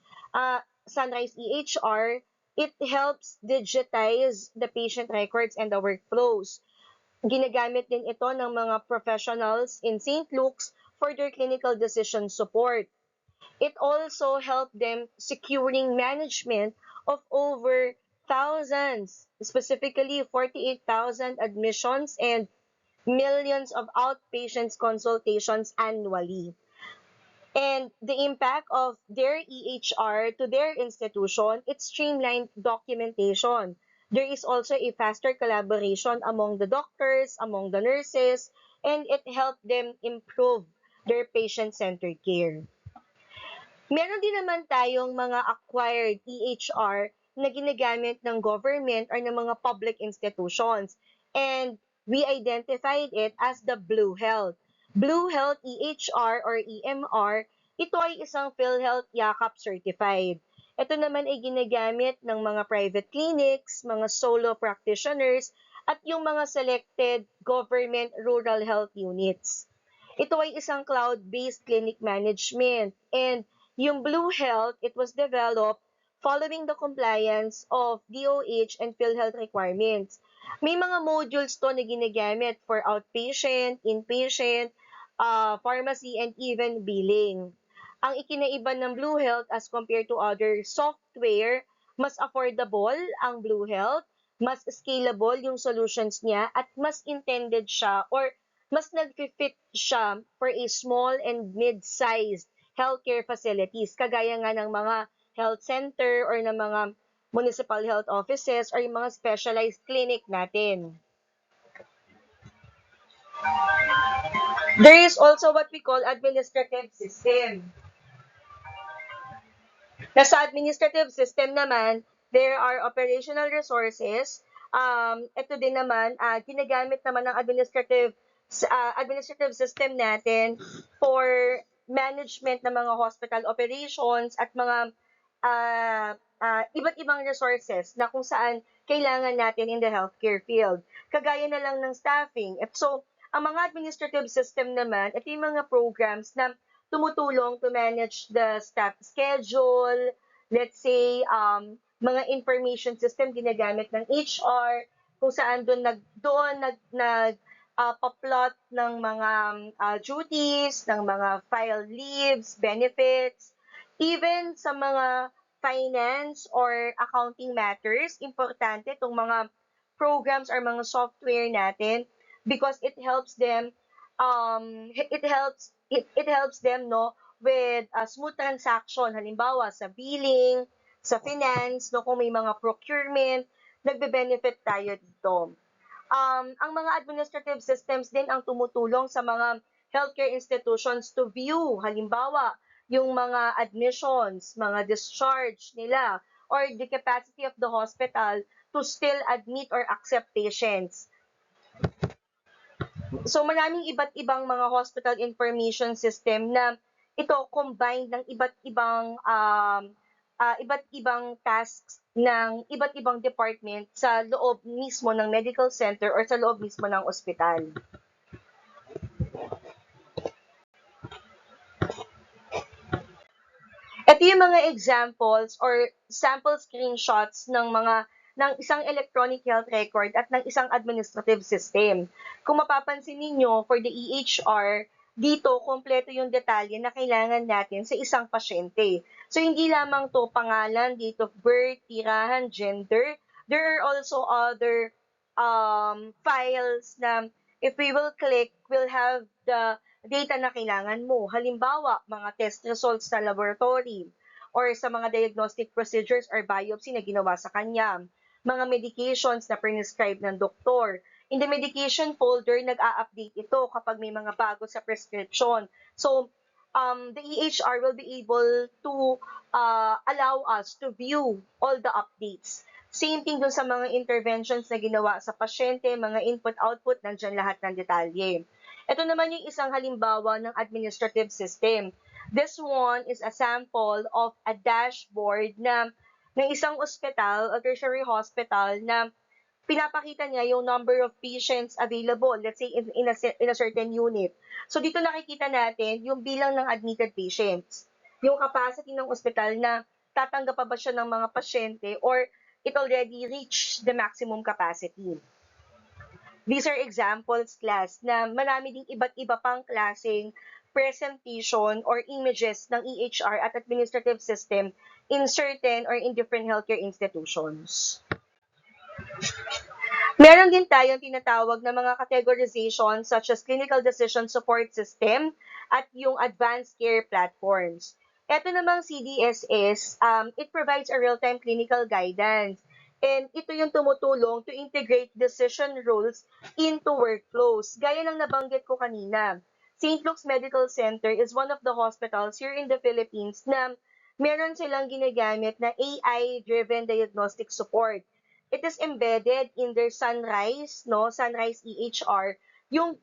Sunrise EHR, it helps digitize the patient records and the workflows. Ginagamit din ito ng mga professionals in St. Luke's for their clinical decision support. It also helped them securing management of over thousands, specifically 48,000 admissions and millions of outpatients consultations annually. And the impact of their EHR to their institution, it streamlined documentation. There is also a faster collaboration among the doctors, among the nurses, and it helped them improve their patient-centered care. Meron din naman tayong mga acquired EHR na ginagamit ng government or ng mga public institutions. And we identified it as the Blue Health. Blue Health EHR or EMR, ito ay isang PhilHealth Yakap certified. Ito naman ay ginagamit ng mga private clinics, mga solo practitioners, at yung mga selected government rural health units. Ito ay isang cloud-based clinic management, and yung Blue Health, it was developed following the compliance of DOH and PhilHealth requirements. May mga modules to na ginagamit for outpatient, inpatient, pharmacy, and even billing. Ang ikinaiba ng Blue Health as compared to other software, mas affordable ang Blue Health, mas scalable yung solutions niya, at mas intended siya or mas nag-fit siya for a small and mid-sized healthcare facilities, kagaya nga ng mga health center or ng mga municipal health offices or yung mga specialized clinic natin. There is also what we call administrative system. Nasa administrative system naman, there are operational resources. Ito din naman, ginagamit naman ng administrative system natin for management ng mga hospital operations at mga iba't ibang resources na kung saan kailangan natin in the healthcare field. Kagaya na lang ng staffing. So, ang mga administrative system naman, ito yung mga programs na tumutulong to manage the staff schedule, let's say, mga information system ginagamit ng HR, kung saan pa-plot ng mga duties, ng mga file leaves, benefits, even sa mga finance or accounting matters, importante itong mga programs or mga software natin because it helps them it helps them with smooth transaction, halimbawa sa billing, sa finance, kung may mga procurement, nagbe-benefit tayo dito. Ang mga administrative systems din ang tumutulong sa mga healthcare institutions to view, halimbawa, yung mga admissions, mga discharge nila, or the capacity of the hospital to still admit or accept patients. So maraming iba't ibang mga hospital information system na ito combined ng iba't ibang tasks ng iba't ibang department sa loob mismo ng medical center or sa loob mismo ng ospital. Ito yung mga examples or sample screenshots ng isang electronic health record at ng isang administrative system. Kung mapapansin ninyo, for the EHR, dito kompleto yung detalye na kailangan natin sa isang pasyente. So hindi lamang to pangalan, date of birth, tirahan, gender. There are also other files na if we will click, we'll have the data na kailangan mo. Halimbawa, mga test results sa laboratory or sa mga diagnostic procedures or biopsy na ginawa sa kanya. Mga medications na prescribe ng doktor. In the medication folder, nag-a-update ito kapag may mga bago sa prescription. So, the EHR will be able to allow us to view all the updates. Same thing dun sa mga interventions na ginawa sa pasyente, mga input-output, nandyan lahat ng detalye. Ito naman yung isang halimbawa ng administrative system. This one is a sample of a dashboard ng isang ospital o tertiary hospital na pinapakita niya yung number of patients available, let's say in a certain unit. So dito nakikita natin yung bilang ng admitted patients, yung capacity ng ospital na tatanggap pa ba siya ng mga pasyente or it already reached the maximum capacity. These are examples, class, na marami ding iba't iba pang klaseng presentation or images ng EHR at administrative system in certain or in different healthcare institutions. Meron din tayong tinatawag na mga categorization such as clinical decision support system at yung advanced care platforms. Ito namang CDSS, it provides a real-time clinical guidance. And ito yung tumutulong to integrate decision rules into workflows. Gaya ng nabanggit ko kanina, St. Luke's Medical Center is one of the hospitals here in the Philippines na meron silang ginagamit na AI-driven diagnostic support. It is embedded in their Sunrise, no? Sunrise EHR, yung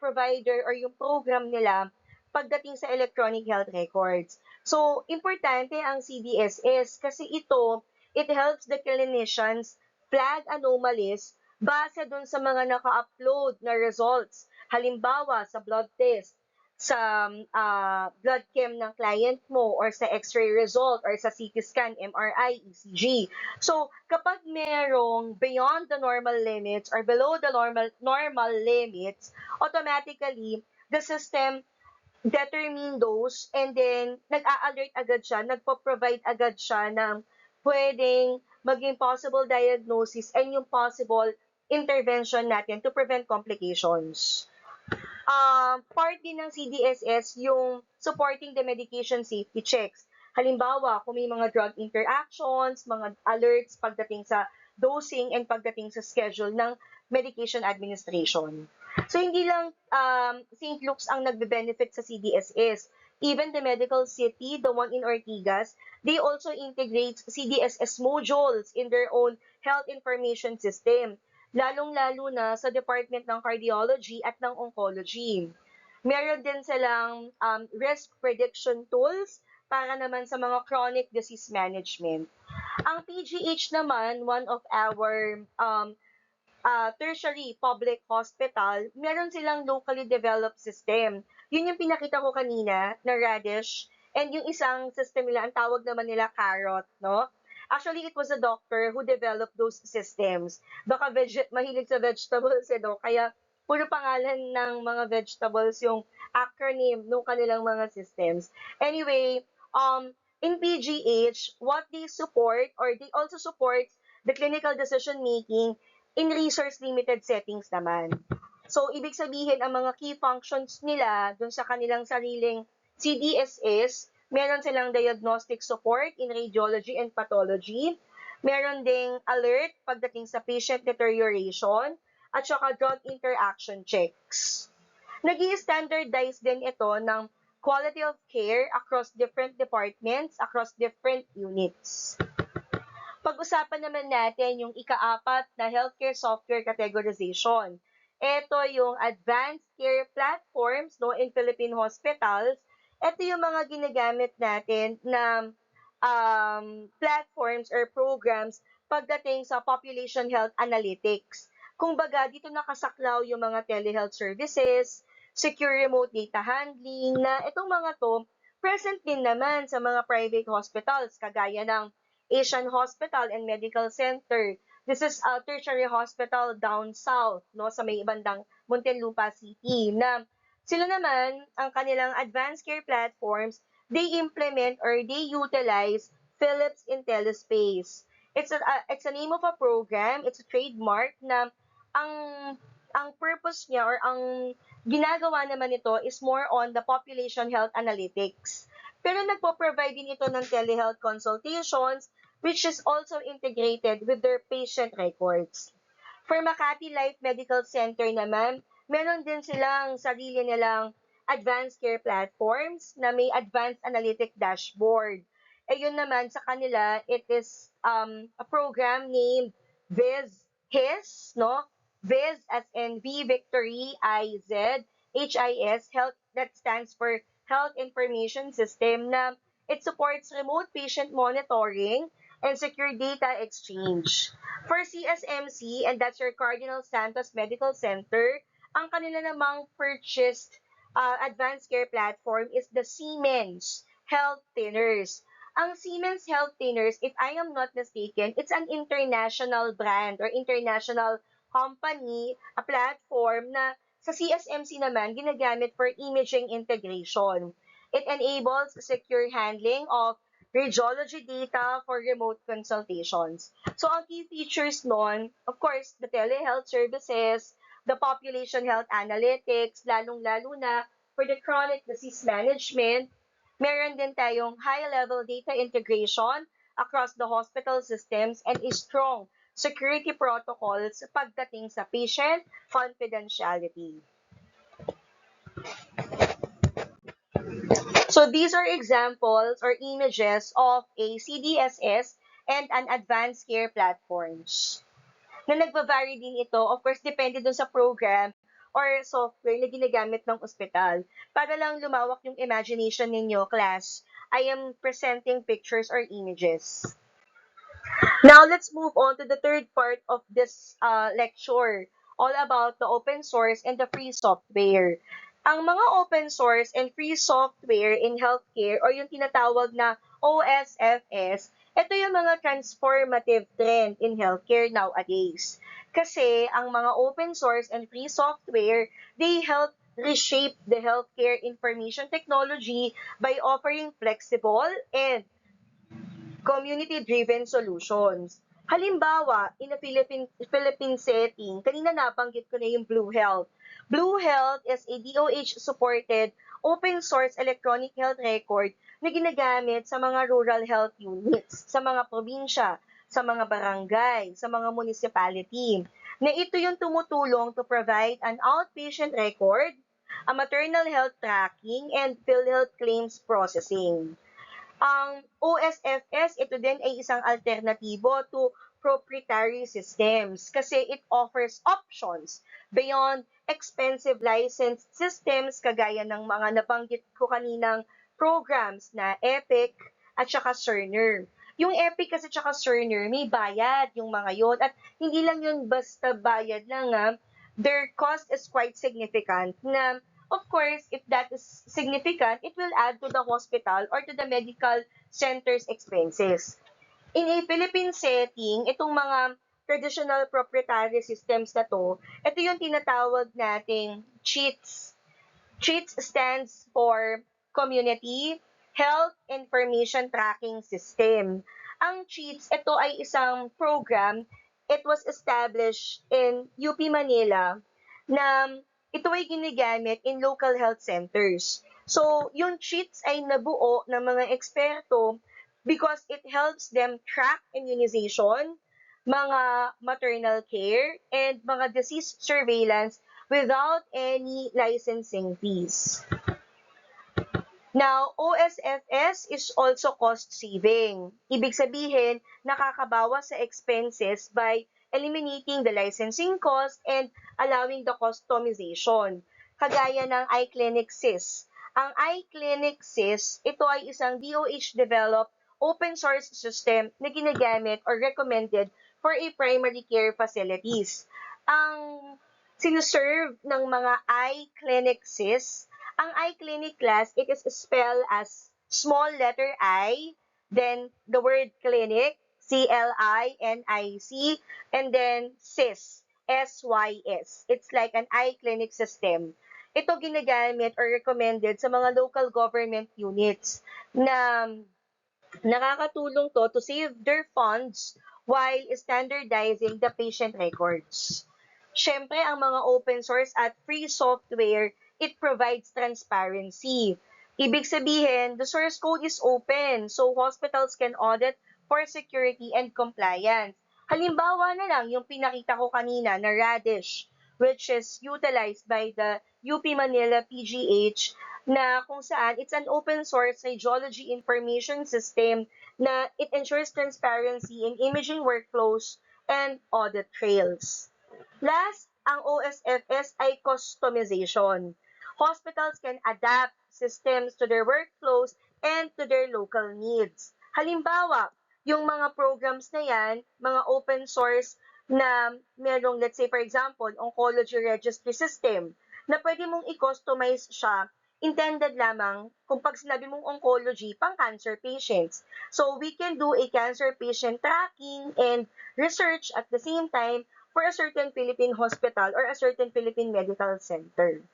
provider or yung program nila pagdating sa electronic health records. So, importante ang CDSS kasi it helps the clinicians flag anomalies base dun sa mga naka-upload na results. Halimbawa, sa blood test, sa blood chem ng client mo or sa x-ray result or sa CT scan, MRI, ECG. So, kapag merong beyond the normal limits or below the normal limits, automatically, the system determine those and then nag-a-alert agad siya, nagpo-provide agad siya ng pwedeng maging possible diagnosis and yung possible intervention natin to prevent complications. Part din ng CDSS yung supporting the medication safety checks. Halimbawa, kung may mga drug interactions, mga alerts pagdating sa dosing and pagdating sa schedule ng medication administration. So, hindi lang St. Luke's ang nagbe-benefit sa CDSS. Even the medical city, the one in Ortigas, they also integrate CDSS modules in their own health information system, lalong-lalo na sa Department ng Cardiology at ng Oncology. Meron din silang risk prediction tools para naman sa mga chronic disease management. Ang PGH naman, one of our tertiary public hospital, meron silang locally developed system. Yun yung pinakita ko kanina na Radish, and yung isang system nila, ang tawag naman nila Carrot, no? Actually, it was a doctor who developed those systems. Baka mahilig sa vegetables, kaya puro pangalan ng mga vegetables yung acronym ng kanilang mga systems. Anyway, in PGH, what they support, or they also support the clinical decision making in resource-limited settings naman. So, ibig sabihin, ang mga key functions nila dun sa kanilang sariling CDSS, meron silang diagnostic support in radiology and pathology, meron ding alert pagdating sa patient deterioration, at saka drug interaction checks. Nag-i-standardize din ito ng quality of care across different departments, across different units. Pag-usapan naman natin yung ika-apat na healthcare software categorization. Ito yung advanced care platforms, no, in Philippine hospitals. Ito yung mga ginagamit natin na platforms or programs pagdating sa population health analytics. Kung baga, dito nakasaklaw yung mga telehealth services, secure remote data handling, na itong mga to, present din naman sa mga private hospitals, kagaya ng Asian Hospital and Medical Center. This is a tertiary hospital down south, no, sa may bandang Muntinlupa City, na sila naman, ang kanilang advanced care platforms, they implement or they utilize Philips IntelliSpace. It's a name of a program, it's a trademark na ang purpose niya or ang ginagawa naman nito is more on the population health analytics. Pero nagpo-provide din ito ng telehealth consultations which is also integrated with their patient records. For Makati Life Medical Center naman, meron din silang sarili nilang advanced care platforms na may advanced analytic dashboard. Eh yun naman sa kanila, it is a program named VIZ, no? VIZ as in V Victory IZ, HIS, Health, that stands for Health Information System, na it supports remote patient monitoring and secure data exchange. For CSMC, and that's your Cardinal Santos Medical Center, ang kanila namang purchased advanced care platform is the Siemens Health Thinners. Ang Siemens Health Thinners, if I am not mistaken, it's an international brand or international company, a platform na sa CSMC naman ginagamit for imaging integration. It enables secure handling of radiology data for remote consultations. So, ang key features nun, of course, the telehealth services, the population health analytics, lalong-lalo na for the chronic disease management. Meron din tayong high-level data integration across the hospital systems and a strong security protocols pagdating sa patient confidentiality. So these are examples or images of a CDSS and an advanced care platforms. Na nagva-vary din ito, of course, depende dun sa program or software na ginagamit ng ospital. Para lang lumawak yung imagination ninyo, class, I am presenting pictures or images. Now, let's move on to the third part of this lecture, all about the open source and the free software. Ang mga open source and free software in healthcare or yung tinatawag na OSFS, ito yung mga transformative trend in healthcare nowadays. Kasi ang mga open source and free software, they help reshape the healthcare information technology by offering flexible and community-driven solutions. Halimbawa, in a Philippine setting, kanina nabanggit ko na yung Blue Health. Blue Health is a DOH-supported open source electronic health record na ginagamit sa mga rural health units, sa mga probinsya, sa mga barangay, sa mga municipality. Na ito yung tumutulong to provide an outpatient record, a maternal health tracking, and PhilHealth claims processing. Ang OSFS, ito din ay isang alternatibo to proprietary systems kasi it offers options beyond expensive licensed systems kagaya ng mga nabanggit ko kaninang programs na Epic at saka Cerner. Yung Epic kasi at saka Cerner, may bayad yung mga yon at hindi lang yun basta bayad lang their cost is quite significant na of course, if that is significant, it will add to the hospital or to the medical center's expenses. In a Philippine setting, itong mga traditional proprietary systems na to, ito yung tinatawag nating CHEATS. CHEATS stands for Community Health Information Tracking System. Ang CHEATS, ito ay isang program. It was established in UP Manila na ito ay ginagamit in local health centers. So, yung CHEATS ay nabuo ng mga eksperto because it helps them track immunization, mga maternal care, and mga disease surveillance without any licensing fees. Now, OSFS is also cost saving. Ibig sabihin, nakakabawas sa expenses by eliminating the licensing cost and allowing the customization. Kagaya ng iClinic SIS. Ang iClinic SIS, ito ay isang DOH-developed open source system na ginagamit or recommended for a primary care facilities. Ang sinuserve ng mga iClinic SIS, ang iClinic class, it is spelled as small letter I, then the word clinic, CLINIC, and then SIS, SYS. It's like an iClinic system. Ito ginagamit or recommended sa mga local government units na nakakatulong to save their funds while standardizing the patient records. Siyempre, ang mga open source at free software, it provides transparency. Ibig sabihin, the source code is open, so hospitals can audit for security and compliance. Halimbawa na lang, yung pinakita ko kanina na Radish, which is utilized by the UP Manila PGH, na kung saan it's an open source radiology information system na it ensures transparency in imaging workflows and audit trails. Last, ang OSFS ay customization. Hospitals can adapt systems to their workflows and to their local needs. Halimbawa, yung mga programs na yan, mga open source na merong, let's say for example, oncology registry system, na pwede mong i-customize siya intended lamang kung pag sinabi mong oncology, pang cancer patients. So we can do a cancer patient tracking and research at the same time for a certain Philippine hospital or a certain Philippine medical center.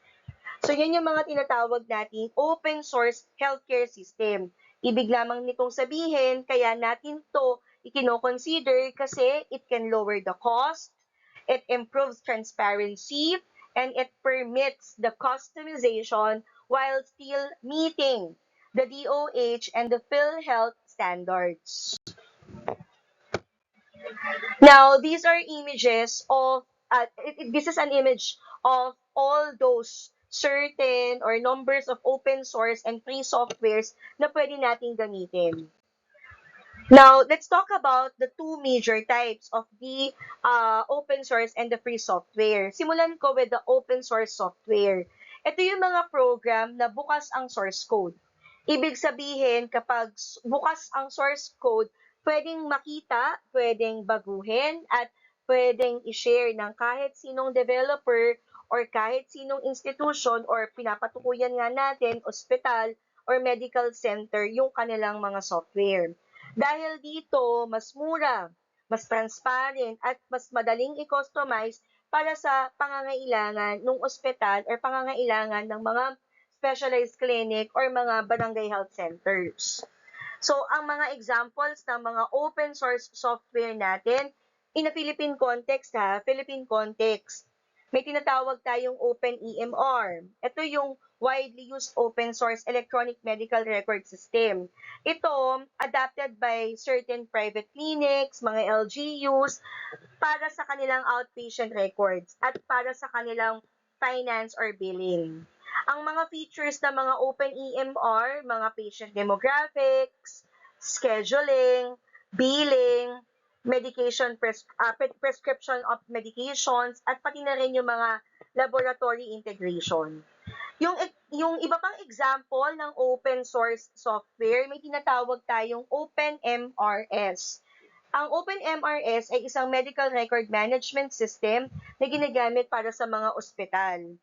So yan yung mga tinatawag nating open source healthcare system. Ibig lamang nitong sabihin, kaya natin to ikino-consider kasi it can lower the cost, it improves transparency, and it permits the customization while still meeting the DOH and the PhilHealth standards. Now, these are images of, this is an image of all those certain or numbers of open source and free softwares na pwede nating gamitin. Now, let's talk about the two major types of the open source and the free software. Simulan ko with the open source software. Ito yung mga program na bukas ang source code. Ibig sabihin, kapag bukas ang source code, pwedeng makita, pwedeng baguhin, at pwedeng i-share ng kahit sinong developer or kahit sinong institution or pinapatukuyan nga natin, ospital or medical center, yung kanilang mga software. Dahil dito, mas mura, mas transparent, at mas madaling i-customize para sa pangangailangan ng ospital or pangangailangan ng mga specialized clinic or mga barangay health centers. So, ang mga examples ng mga open source software natin, in a Philippine context Philippine context, may tinatawag tayong OpenEMR. Ito yung widely used open source electronic medical record system. Ito, adapted by certain private clinics, mga LGUs, para sa kanilang outpatient records at para sa kanilang finance or billing. Ang mga features ng mga OpenEMR, mga patient demographics, scheduling, billing, prescription of medications, at pati na rin yung mga laboratory integration. Yung iba pang example ng open source software, may tinatawag tayong OpenMRS. Ang OpenMRS ay isang medical record management system na ginagamit para sa mga ospital.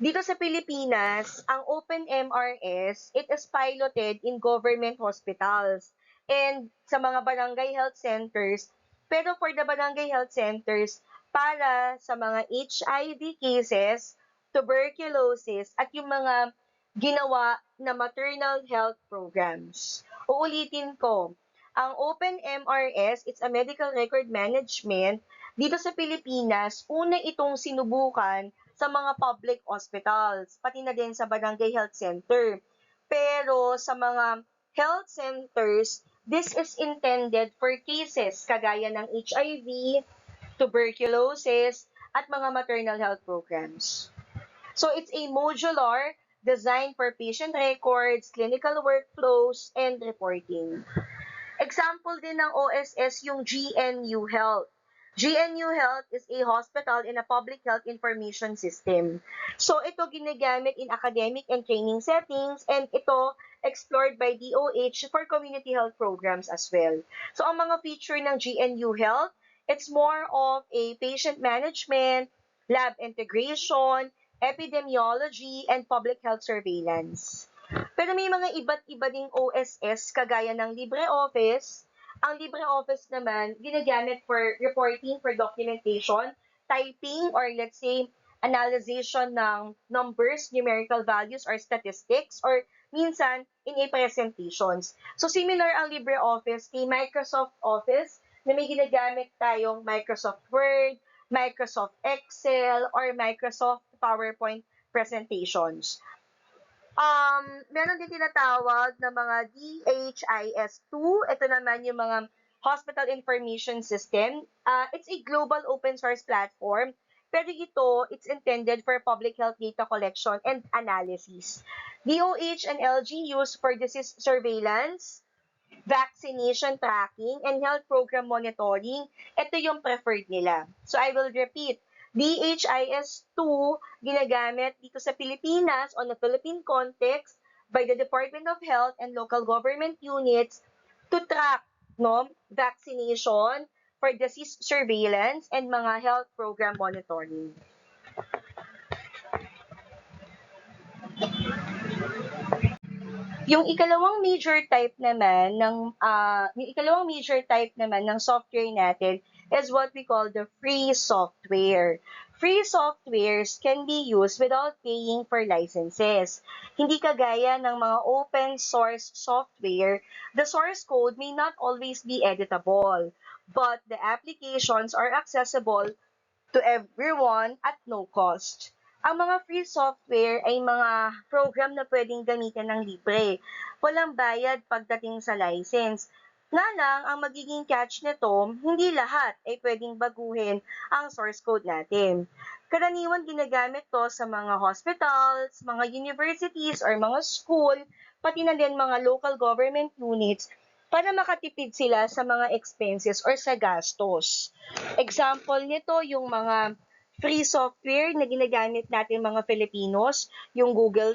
Dito sa Pilipinas, ang OpenMRS, it is piloted in government hospitals and sa mga barangay health centers. Pero for the barangay health centers, para sa mga HIV cases, tuberculosis, at yung mga ginawa na maternal health programs. Uulitin ko, ang OpenMRS, it's a medical record management. Dito sa Pilipinas, una itong sinubukan sa mga public hospitals, pati na din sa barangay health center. Pero sa mga health centers, this is intended for cases kagaya ng HIV, tuberculosis, at mga maternal health programs. So it's a modular designed for patient records, clinical workflows, and reporting. Example din ng OSS yung GNU Health. GNU Health is a hospital in a public health information system. So ito ginagamit in academic and training settings, and ito explored by DOH for community health programs as well. So ang mga feature ng GNU Health, it's more of a patient management, lab integration, epidemiology, and public health surveillance. Pero may mga iba't iba ding OSS kagaya ng LibreOffice. Ang LibreOffice naman, ginagamit for reporting, for documentation, typing, or let's say, analyzation ng numbers, numerical values, or statistics, or minsan, in a presentations. So, similar ang LibreOffice kay Microsoft Office na may ginagamit tayong Microsoft Word, Microsoft Excel, or Microsoft PowerPoint presentations. Meron din tinatawag na mga DHIS2. Ito naman yung mga Hospital Information System. It's a global open source platform. Pero ito, it's intended for public health data collection and analysis. DOH and LG use for disease surveillance, vaccination tracking, and health program monitoring. Ito yung preferred nila. So I will repeat, DHIS2 ginagamit dito sa Pilipinas on the Philippine context by the Department of Health and local government units to track vaccination for disease surveillance and mga health program monitoring. Yung ikalawang major type naman ng software natin is what we call the free software. Free softwares can be used without paying for licenses. Hindi kagaya ng mga open source software, the source code may not always be editable, but the applications are accessible to everyone at no cost. Ang mga free software ay mga program na pwedeng gamitin ng libre. Walang bayad pagdating sa license. Nga lang, ang magiging catch nito, hindi lahat ay pwedeng baguhin ang source code natin. Karaniwan ginagamit to sa mga hospitals, mga universities, or mga school, pati na din mga local government units para makatipid sila sa mga expenses or sa gastos. Example nito yung mga free software na ginagamit natin mga Filipinos, yung Google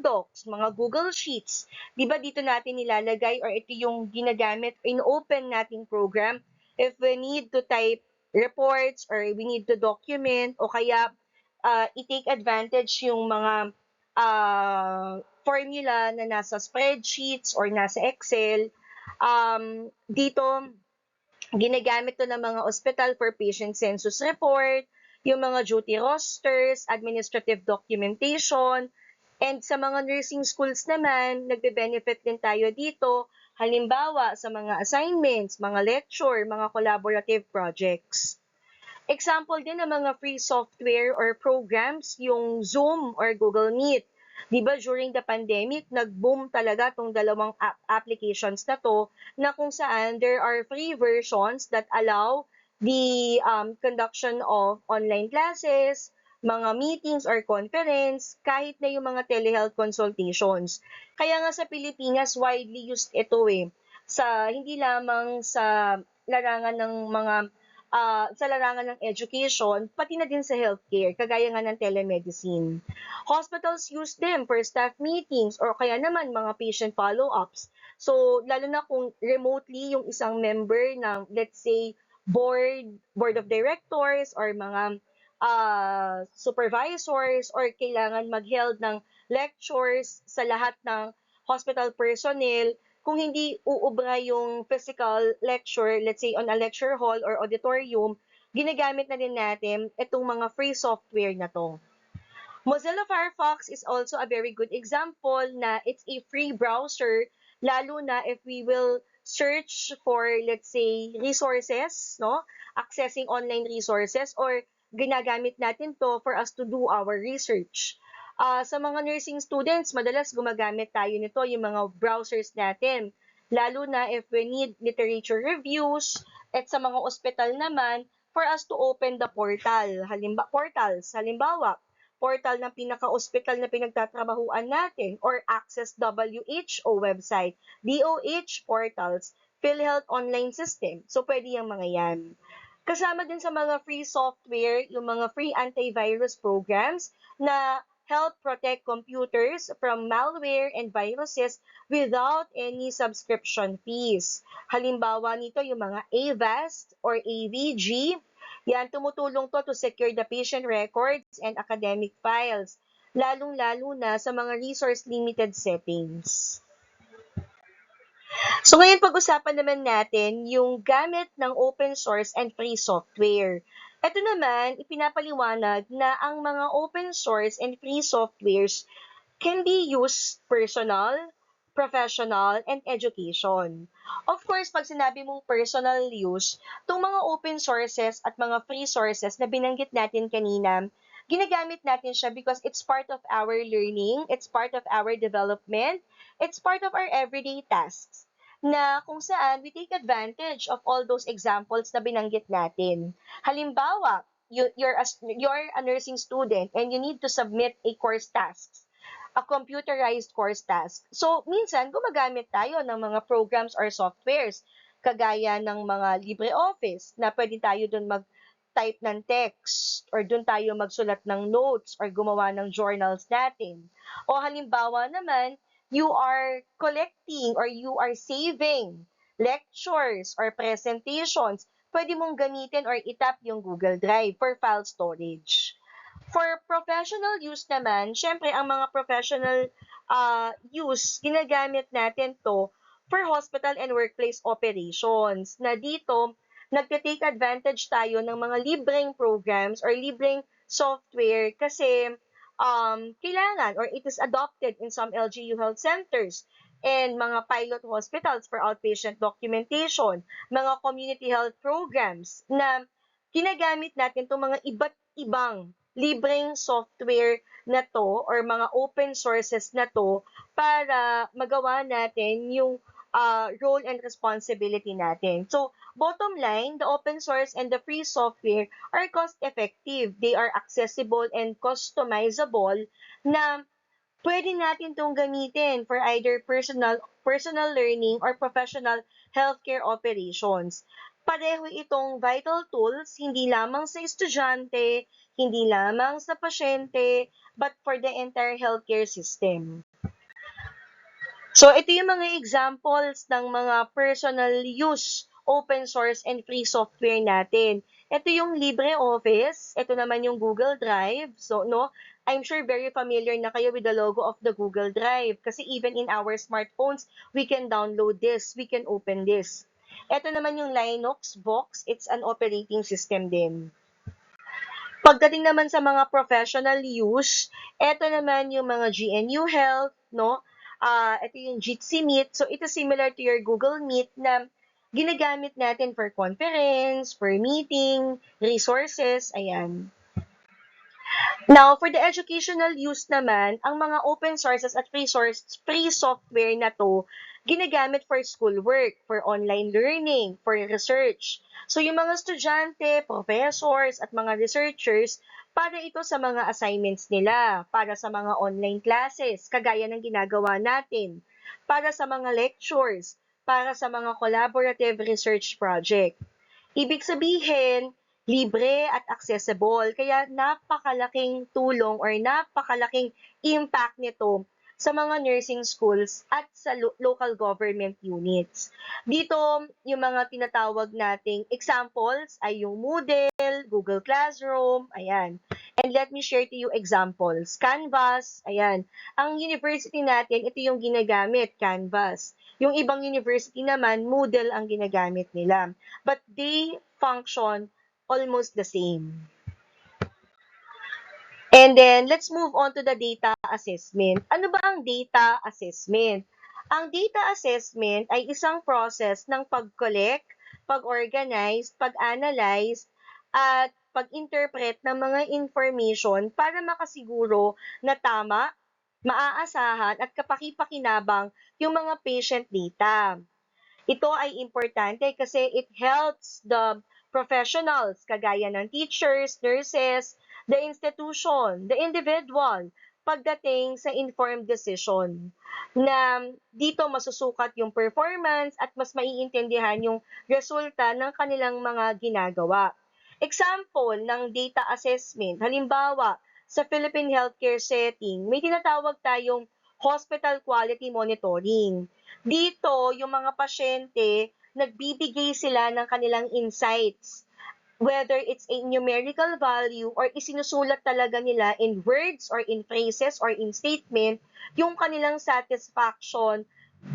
Docs, mga Google Sheets. 'Di ba dito natin nilalagay or ito yung ginagamit in open nating program if we need to type reports or we need to document o kaya i-take advantage yung mga formula na nasa spreadsheets or nasa Excel. Dito ginagamit to ng mga ospital for patient census report, yung mga duty rosters, administrative documentation, and sa mga nursing schools naman, nagbe-benefit din tayo dito, halimbawa sa mga assignments, mga lecture, mga collaborative projects. Example din ng mga free software or programs, yung Zoom or Google Meet. 'Di ba during the pandemic, nag-boom talaga tong dalawang applications na to na kung saan there are free versions that allow the conduction of online classes, mga meetings or conference, kahit na yung mga telehealth consultations. Kaya nga sa Pilipinas, widely used ito hindi lamang sa larangan ng mga sa larangan ng education, pati na din sa healthcare, kagaya nga ng telemedicine. Hospitals use them for staff meetings or kaya naman mga patient follow-ups. So, lalo na kung remotely yung isang member ng, let's say, board of directors or mga supervisors or kailangan mag-held ng lectures sa lahat ng hospital personnel, kung hindi uubra yung physical lecture, let's say on a lecture hall or auditorium, ginagamit na din natin itong mga free software na to. Mozilla Firefox is also a very good example na it's a free browser, lalo na if we will search for, let's say, resources, accessing online resources, or ginagamit natin to for us to do our research. Sa mga nursing students, madalas gumagamit tayo nito, yung mga browsers natin. Lalo na if we need literature reviews, at sa mga ospital naman, for us to open the halimbawa, portal ng pinaka-ospital na pinagtatrabahuan natin or access WHO website, DOH portals, PhilHealth online system. So, pwede yung mga yan. Kasama din sa mga free software, yung mga free antivirus programs na help protect computers from malware and viruses without any subscription fees. Halimbawa nito yung mga AVAST or AVG. Yan, tumutulong to secure the patient records and academic files, lalong-lalo na sa mga resource-limited settings. So ngayon pag-usapan naman natin yung gamit ng open source and free software. Ito naman, ipinapaliwanag na ang mga open source and free softwares can be used personal, professional, and education. Of course, pag sinabi mong personal use, itong mga open sources at mga free sources na binanggit natin kanina, ginagamit natin siya because it's part of our learning, it's part of our development, it's part of our everyday tasks na kung saan we take advantage of all those examples na binanggit natin. Halimbawa, you're a nursing student and you need to submit a course tasks, a computerized course task. So, minsan, gumagamit tayo ng mga programs or softwares, kagaya ng mga LibreOffice, na pwede tayo dun mag-type ng text, or dun tayo magsulat ng notes, or gumawa ng journals natin. O halimbawa naman, you are collecting or you are saving lectures or presentations, pwede mong gamitin or itap yung Google Drive for file storage. For professional use naman, syempre ang mga professional use, ginagamit natin to for hospital and workplace operations. Na dito, nagte-take advantage tayo ng mga libreng programs or libreng software kasi kailangan or it is adopted in some LGU health centers and mga pilot hospitals for outpatient documentation, mga community health programs na ginagamit natin itong mga iba't ibang libreng software na to or mga open sources na to para magawa natin yung role and responsibility natin. So, bottom line, the open source and the free software are cost-effective. They are accessible and customizable na pwede natin itong gamitin for either personal learning or professional healthcare operations. Pareho itong vital tools, hindi lamang sa estudyante, hindi lamang sa pasyente, but for the entire healthcare system. So, ito yung mga examples ng mga personal use, open source, and free software natin. Ito yung LibreOffice. Ito naman yung Google Drive. So, no, I'm sure very familiar na kayo with the logo of the Google Drive. Kasi even in our smartphones, we can download this. We can open this. Ito naman yung Linux box. It's an operating system din. Pagdating naman sa mga professional use, eto naman yung mga GNU Health, no? Ito yung Jitsi Meet. So, ito similar to your Google Meet na ginagamit natin for conference, for meeting, resources, ayan. Now, for the educational use naman, ang mga open sources at free software na to, ginagamit for schoolwork, for online learning, for research. So, yung mga estudyante, professors, at mga researchers, para ito sa mga assignments nila, para sa mga online classes, kagaya ng ginagawa natin, para sa mga lectures, para sa mga collaborative research project. Ibig sabihin, libre at accessible. Kaya napakalaking tulong or napakalaking impact nito sa mga nursing schools at sa local government units. Dito, yung mga tinatawag nating examples ay yung Moodle, Google Classroom, ayan. And let me share to you examples. Canvas, ayan. Ang university natin, ito yung ginagamit, Canvas. Yung ibang university naman, Moodle ang ginagamit nila. But they function almost the same. And then, let's move on to the data assessment. Ano ba ang data assessment? Ang data assessment ay isang process ng pag-collect, pag-organize, pag-analyze, at pag-interpret ng mga information para makasiguro na tama, maaasahan, at kapaki-pakinabang yung mga patient data. Ito ay importante kasi it helps the professionals, kagaya ng teachers, nurses, the institution, the individual, pagdating sa informed decision na dito masusukat yung performance at mas maiintindihan yung resulta ng kanilang mga ginagawa. Example ng data assessment, halimbawa, sa Philippine healthcare setting, may tinatawag tayong hospital quality monitoring. Dito, yung mga pasyente, nagbibigay sila ng kanilang insights, whether it's a numerical value or isinusulat talaga nila in words or in phrases or in statement yung kanilang satisfaction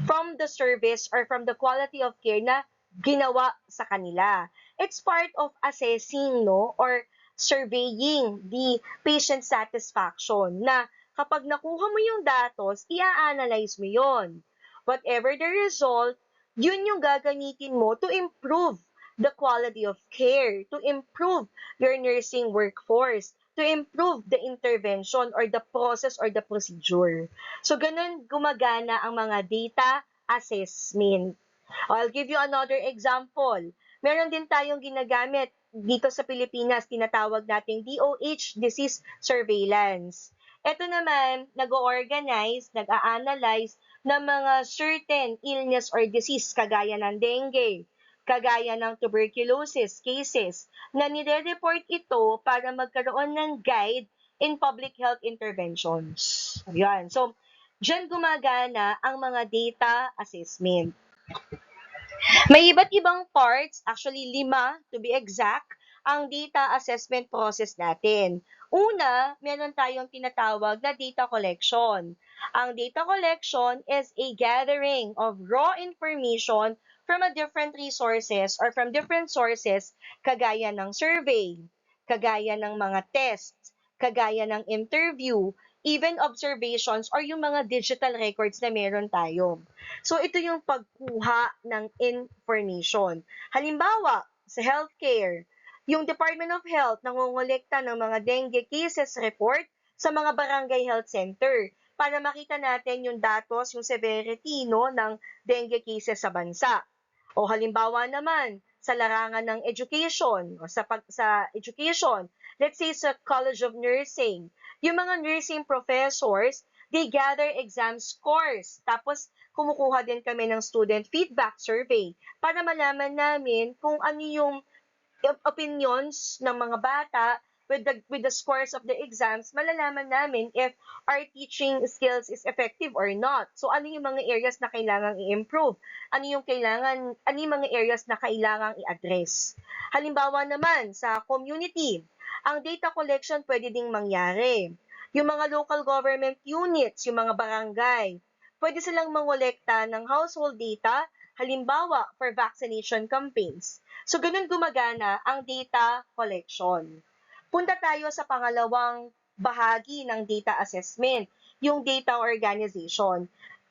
from the service or from the quality of care na ginawa sa kanila. It's part of assessing, no, or surveying the patient satisfaction na kapag nakuha mo yung datos, i-analyze mo yon. Whatever the result, yun yung gagamitin mo to improve the quality of care, to improve your nursing workforce, to improve the intervention or the process or the procedure. So, ganun gumagana ang mga data assessment. I'll give you another example. Meron din tayong ginagamit dito sa Pilipinas, tinatawag nating DOH, disease surveillance. Ito naman, nag-organize, nag-a-analyze ng mga certain illness or disease kagaya ng dengue, kagaya ng tuberculosis cases, na nire-report ito para magkaroon ng guide in public health interventions. Ayan. So, diyan gumagana ang mga data assessment. May iba't ibang parts, actually 5 to be exact, ang data assessment process natin. Una, meron tayong tinatawag na data collection. Ang data collection is a gathering of raw information from a different resources or from different sources kagaya ng survey, kagaya ng mga tests, kagaya ng interview, even observations or yung mga digital records na meron tayo. So, ito yung pagkuha ng information. Halimbawa, sa healthcare, yung Department of Health nangongolekta ng mga dengue cases report sa mga barangay health center para makita natin yung datos, yung severity no, ng dengue cases sa bansa. O halimbawa naman, sa larangan ng education, o sa education, let's say sa College of Nursing, yung mga nursing professors, they gather exam scores. Tapos, kumukuha din kami ng student feedback survey para malaman namin kung ano yung opinions ng mga bata with the scores of the exams, malalaman namin if our teaching skills is effective or not. So, ano yung mga areas na kailangang i-improve? Ano yung mga areas na kailangang i-address? Halimbawa naman, sa community, ang data collection pwede ding mangyari. Yung mga local government units, yung mga barangay, pwede silang mangolekta ng household data, halimbawa for vaccination campaigns. So, ganun gumagana ang data collection. Punta tayo sa pangalawang bahagi ng data assessment, yung data organization.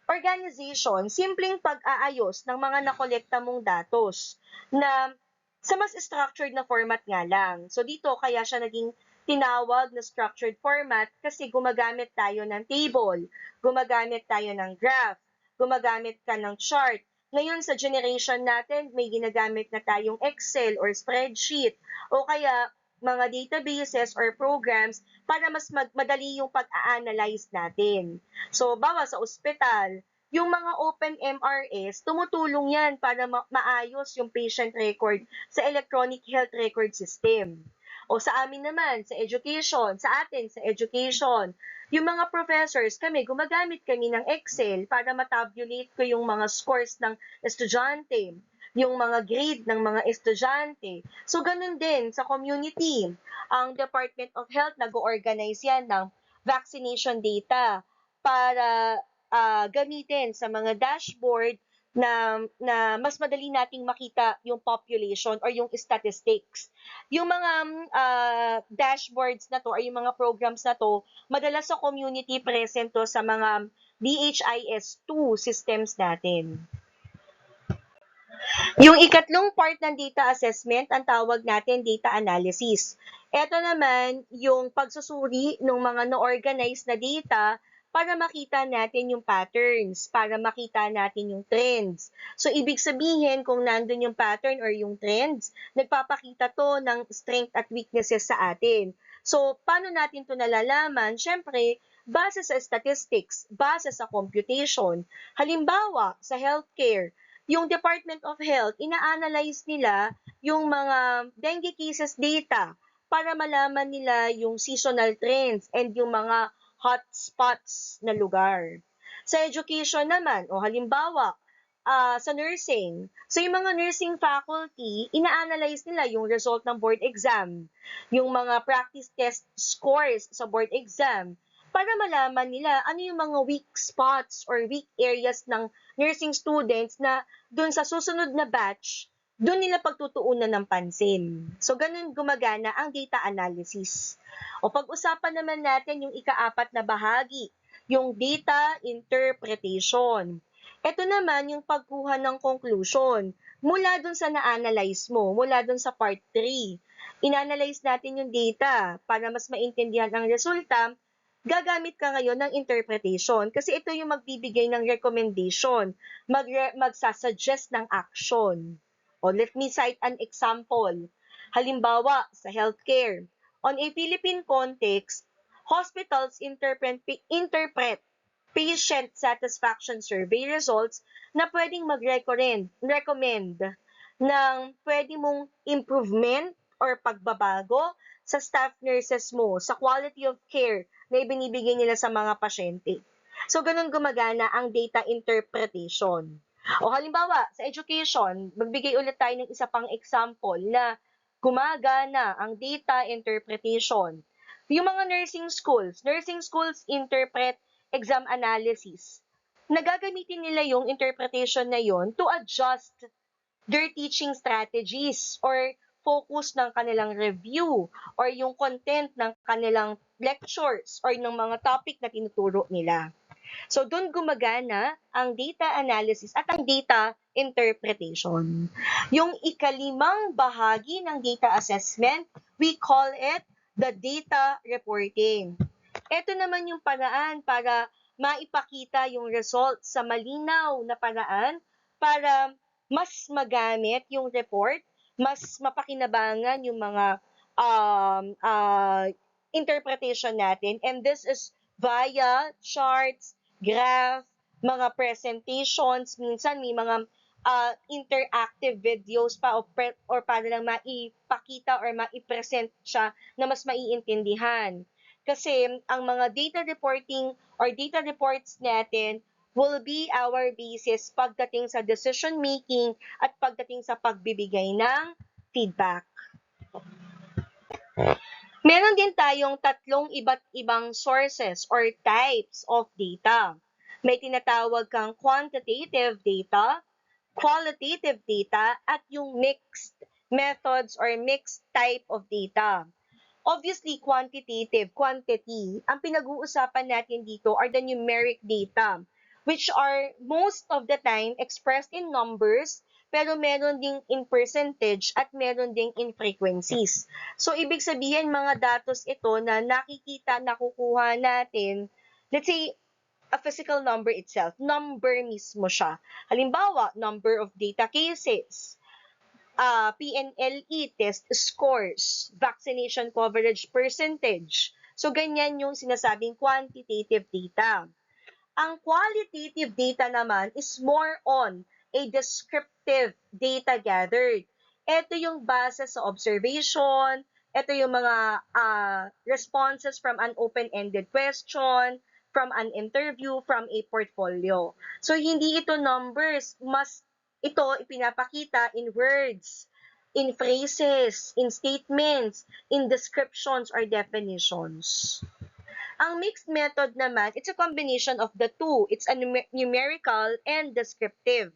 Organization, simpleng pag-aayos ng mga nakolekta mong datos na sa mas structured na format nga lang. So, dito kaya siya naging tinawag na structured format kasi gumagamit tayo ng table, gumagamit tayo ng graph, gumagamit ka ng chart. Ngayon sa generation natin, may ginagamit na tayong Excel or spreadsheet o kaya mga databases or programs para mas madali yung pag-a-analyze natin. So, bawa sa ospital, yung mga open MRS, tumutulong yan para maayos yung patient record sa electronic health record system. O sa amin naman, sa education, sa atin, sa education, yung mga professors, gumagamit kami ng Excel para matabulate ko yung mga scores ng estudyante, yung mga grade ng mga estudyante. So, ganun din sa community. Ang Department of Health nag-organize yan ng vaccination data para gamitin sa mga dashboard na mas madali nating makita yung population or yung statistics. Yung mga dashboards na to or yung mga programs na to, madalas sa community present to sa mga DHIS2 systems natin. Yung ikatlong part ng data assessment, ang tawag natin data analysis. Ito naman yung pagsusuri ng mga na-organize na data para makita natin yung patterns, para makita natin yung trends. So, ibig sabihin, kung nandun yung pattern or yung trends, nagpapakita to ng strength at weaknesses sa atin. So, paano natin ito nalalaman? Siyempre, base sa statistics, base sa computation. Halimbawa, sa healthcare, yung Department of Health, ina-analyze nila yung mga dengue cases data para malaman nila yung seasonal trends and yung mga hotspots na lugar. Sa education naman, o halimbawa, sa nursing. So, yung mga nursing faculty, ina-analyze nila yung result ng board exam, yung mga practice test scores sa board exam, para malaman nila ano yung mga weak spots or weak areas ng nursing students na dun sa susunod na batch, dun nila pagtutuunan ng pansin. So, ganun gumagana ang data analysis. O pag-usapan naman natin yung ikaapat na bahagi, yung data interpretation. Ito naman yung pagkuha ng conclusion mula dun sa na-analyze mo, mula dun sa part 3. In-analyze natin yung data para mas maintindihan ang resulta. Gagamit ka ngayon ng interpretation kasi ito yung magbibigay ng recommendation, magsasuggest ng action. O let me cite an example. Halimbawa, sa healthcare. On a Philippine context, hospitals interpret patient satisfaction survey results na pwedeng mag-recommend ng pwede mong improvement or pagbabago sa staff nurses mo, sa quality of care na ibinibigay nila sa mga pasyente. So, ganun gumagana ang data interpretation. O halimbawa, sa education, magbigay ulit tayo ng isa pang example na gumagana ang data interpretation. Yung mga nursing schools interpret exam analysis. Nagagamitin nila yung interpretation na yon to adjust their teaching strategies or focus ng kanilang review or yung content ng kanilang lectures or ng mga topic na tinuturo nila. So, doon gumagana ang data analysis at ang data interpretation. Yung ikalimang bahagi ng data assessment, we call it the data reporting. Ito naman yung paraan para maipakita yung results sa malinaw na paraan para mas magamit yung report, mas mapakinabangan yung mga interpretation natin. And this is via charts, graph, mga presentations, minsan may mga interactive videos pa or para lang maipakita or maipresent siya na mas maiintindihan. Kasi ang mga data reporting or data reports natin will be our basis pagdating sa decision making at pagdating sa pagbibigay ng feedback. Meron din tayong tatlong iba't ibang sources or types of data. May tinatawag kang quantitative data, qualitative data, at yung mixed methods or mixed type of data. Obviously, quantitative, quantity, ang pinag-uusapan natin dito are the numeric data, which are most of the time expressed in numbers, pero meron ding in percentage at meron ding in frequencies. So, ibig sabihin, mga datos ito na nakikita, nakukuha natin, let's say, a physical number itself, number mismo siya. Halimbawa, number of data cases, PNLE test scores, vaccination coverage percentage. So, ganyan yung sinasabing quantitative data. Ang qualitative data naman is more on a descriptive data gathered. Ito yung base sa observation, ito yung mga responses from an open-ended question, from an interview, from a portfolio. So, hindi ito numbers, mas ito ipinapakita in words, in phrases, in statements, in descriptions or definitions. Ang mixed method naman, it's a combination of the two. It's a numerical and descriptive.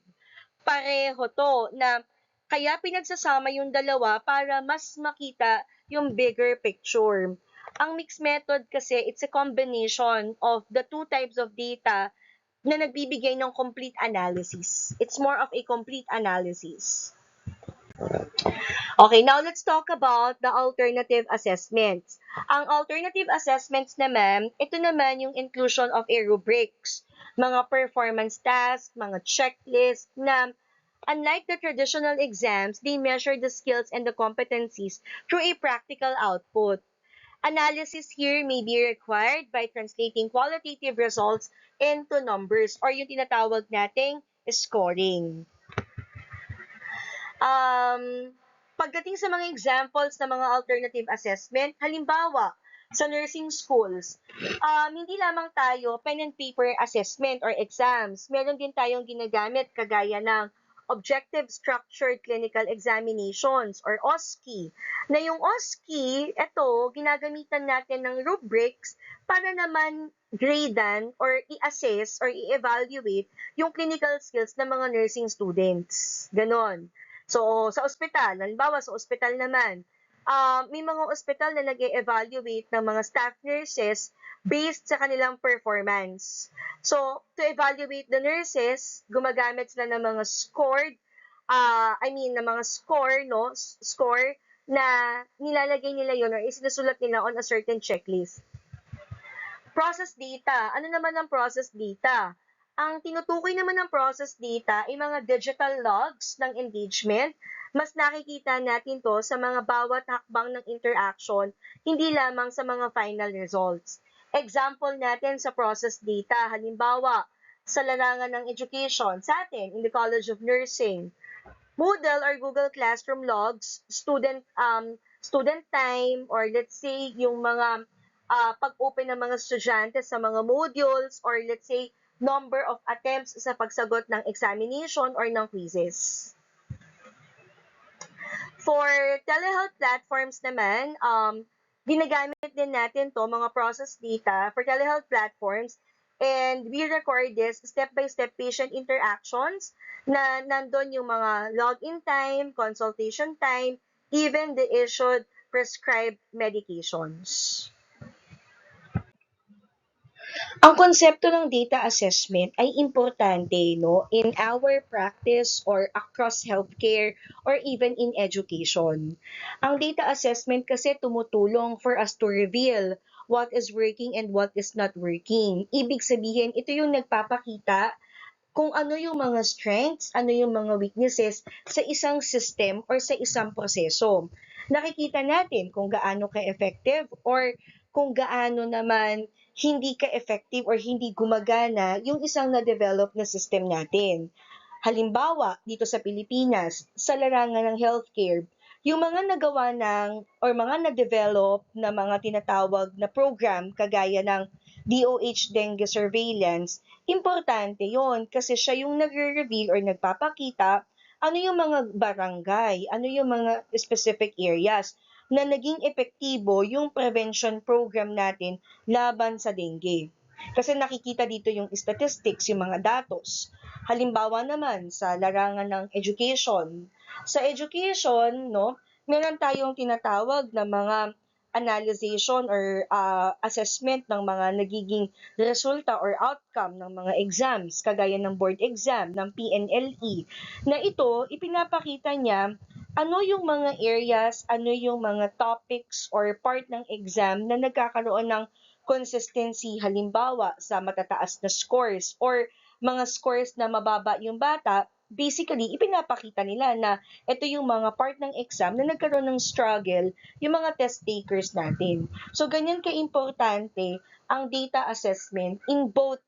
Pareho to na kaya pinagsasama yung dalawa para mas makita yung bigger picture. Ang mixed method kasi, it's a combination of the two types of data na nagbibigay ng complete analysis. It's more of a complete analysis. Okay, now let's talk about the alternative assessments. Ang alternative assessments naman, ito naman yung inclusion of a rubrics, mga performance tasks, mga checklist na unlike the traditional exams, they measure the skills and the competencies through a practical output. Analysis here may be required by translating qualitative results into numbers or yung tinatawag nating scoring. Pagdating sa mga examples ng mga alternative assessment, halimbawa, sa nursing schools, hindi lamang tayo pen and paper assessment or exams. Meron din tayong ginagamit kagaya ng Objective Structured Clinical Examinations or OSCE. Na yung OSCE, ito, ginagamitan natin ng rubrics para naman gradean or i-assess or i-evaluate yung clinical skills ng mga nursing students. Ganon. So, sa ospital, halimbawa sa ospital naman, may mga ospital na nag-evaluate ng mga staff nurses based sa kanilang performance. So, to evaluate the nurses, gumagamit sila ng mga ng mga score na nilalagay nila yun or isinusulat nila on a certain checklist. Process data. Ano naman ang process data? Ang tinutukoy naman ng process data ay mga digital logs ng engagement. Mas nakikita natin to sa mga bawat hakbang ng interaction, hindi lamang sa mga final results. Example natin sa process data, halimbawa, sa larangan ng education, sa atin, in the College of Nursing, Moodle or Google Classroom logs, student time, or let's say, yung mga pag-open ng mga estudyante sa mga modules, or let's say, number of attempts sa pagsagot ng examination or ng quizzes. For telehealth platforms naman, ginagamit din natin to mga process data for telehealth platforms, and we record this step-by-step patient interactions na nandun yung mga login time, consultation time, even the issued prescribed medications. Ang konsepto ng data assessment ay importante, no, in our practice or across healthcare or even in education. Ang data assessment kasi tumutulong for us to reveal what is working and what is not working. Ibig sabihin, ito yung nagpapakita kung ano yung mga strengths, ano yung mga weaknesses sa isang system or sa isang proseso. Nakikita natin kung gaano ka-effective or kung gaano naman hindi ka-effective or hindi gumagana yung isang na-develop na system natin. Halimbawa, dito sa Pilipinas, sa larangan ng healthcare, yung mga nagawa ng or mga na-develop na mga tinatawag na program kagaya ng DOH dengue surveillance, importante yon kasi siya yung nagre-reveal or nagpapakita ano yung mga barangay, ano yung mga specific areas na naging epektibo yung prevention program natin laban sa dengue. Kasi nakikita dito yung statistics, yung mga datos. Halimbawa naman sa larangan ng education. Sa education, no, meron tayong tinatawag na mga analyzation or assessment ng mga nagiging resulta or outcome ng mga exams, kagaya ng board exam, ng PNLE, na ito, ipinapakita niya ano yung mga areas, ano yung mga topics or part ng exam na nagkakaroon ng consistency, halimbawa sa matataas na scores or mga scores na mababa yung bata, basically, ipinapakita nila na ito yung mga part ng exam na nagkaroon ng struggle yung mga test takers natin. So, ganyan ka-importante ang data assessment in both